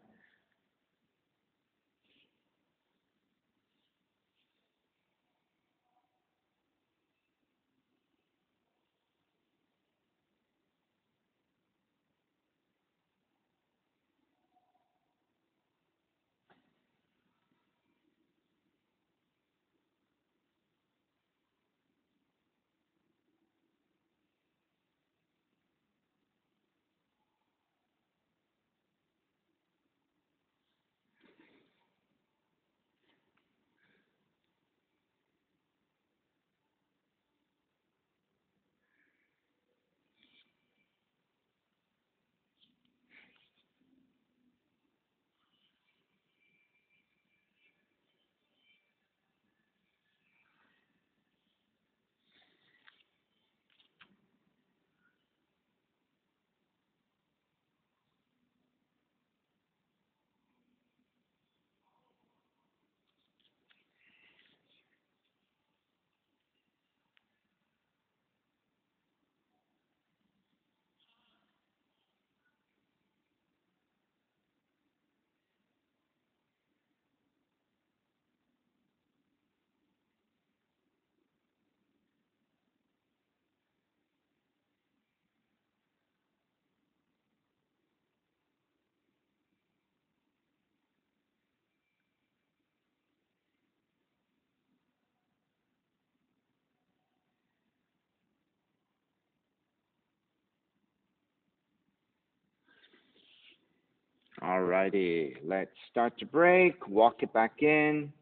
Alrighty, let's start to break. Walk it back in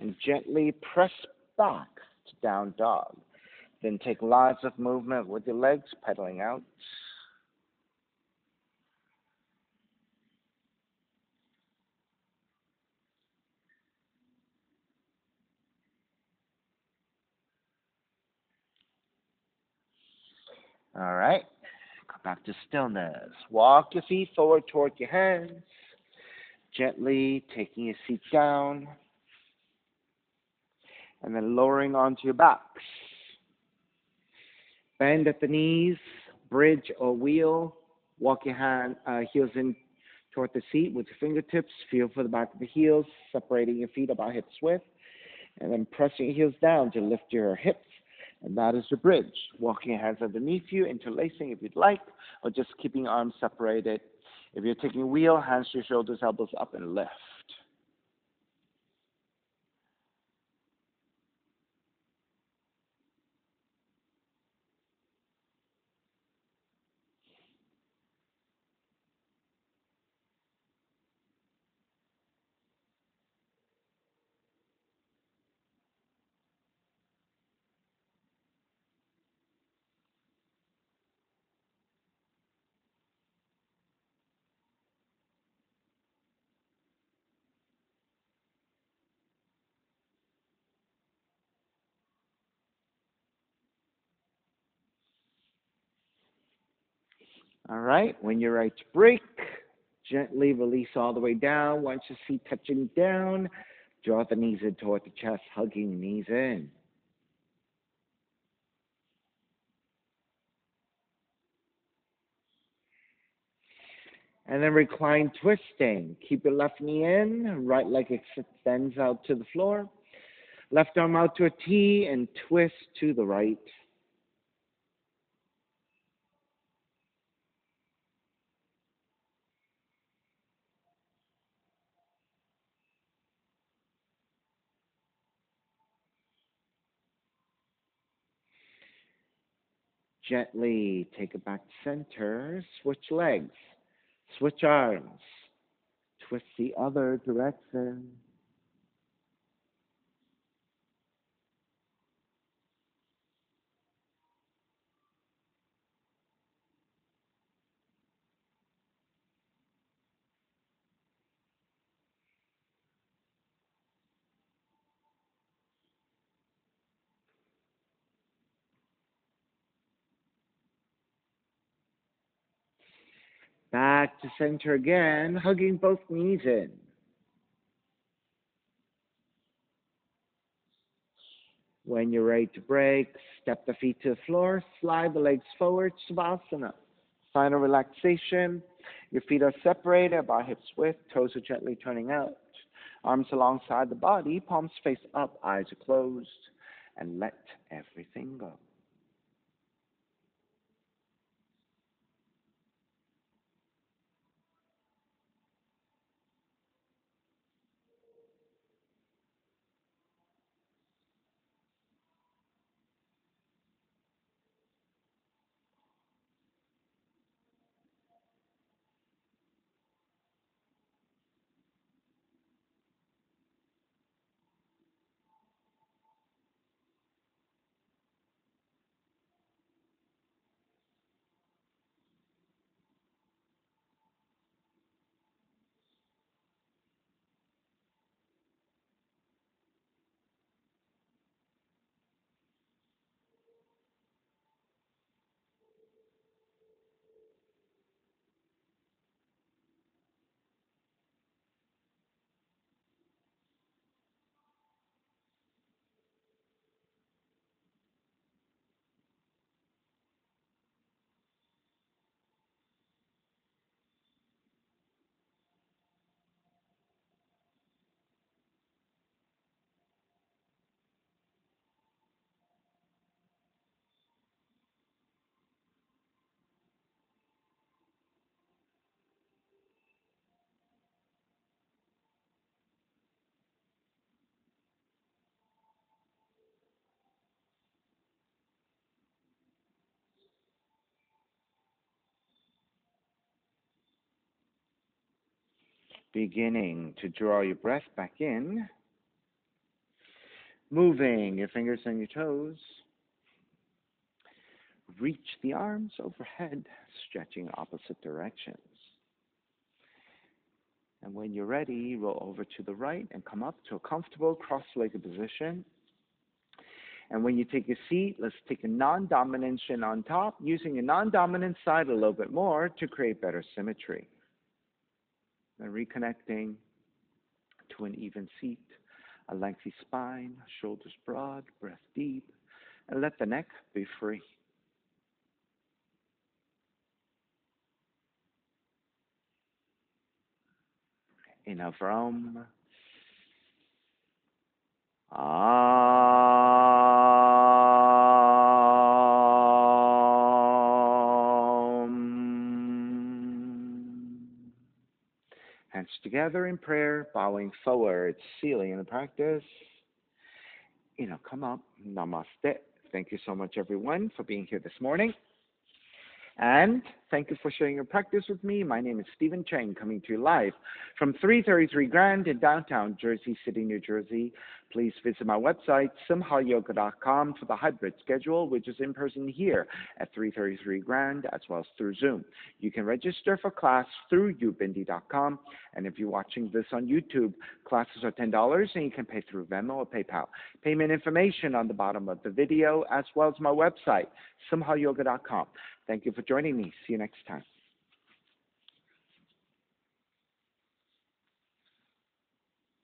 and gently press back to down dog. Then take lots of movement with your legs pedaling out. All right, come back to stillness. Walk your feet forward toward your hands. Gently taking your seat down and then lowering onto your backs. Bend at the knees, bridge or wheel. Walk your heels in toward the seat with your fingertips. Feel for the back of the heels, separating your feet about hips width. And then pressing your heels down to lift your hips. And that is your bridge. Walking your hands underneath you, interlacing if you'd like, or just keeping your arms separated. If you're taking a wheel, hands to your shoulders, elbows up and lift. All right, when you're ready to break, gently release all the way down. Once your feet touching down, draw the knees in toward the chest, hugging the knees in. And then recline twisting. Keep your left knee in, right leg extends out to the floor. Left arm out to a T and twist to the right. Gently take it back to center. Switch legs. Switch arms. Twist the other direction. Back to center again, hugging both knees in. When you're ready to break, step the feet to the floor, slide the legs forward, Savasana. Final relaxation. Your feet are separated about hips width, toes are gently turning out. Arms alongside the body, palms face up, eyes are closed, and let everything go. Beginning to draw your breath back in, moving your fingers and your toes. Reach the arms overhead, stretching opposite directions. And when you're ready, roll over to the right and come up to a comfortable cross-legged position. And when you take a seat, let's take a non-dominant shin on top, using a non-dominant side a little bit more to create better symmetry. And reconnecting to an even seat, a lengthy spine, shoulders broad, breath deep, and let the neck be free. Inhale for Om. Hands together in prayer, bowing forward, sealing the practice. Come up. Namaste. Thank you so much, everyone, for being here this morning. And thank you for sharing your practice with me. My name is Stephen Chang, coming to you live from 333 Grand in downtown Jersey City, New Jersey. Please visit my website, simhayoga.com, for the hybrid schedule, which is in person here at 333 Grand, as well as through Zoom. You can register for class through ubindi.com. And if you're watching this on YouTube, classes are $10, and you can pay through Venmo or PayPal. Payment information on the bottom of the video, as well as my website, simhayoga.com. Thank you for joining me. See you next time.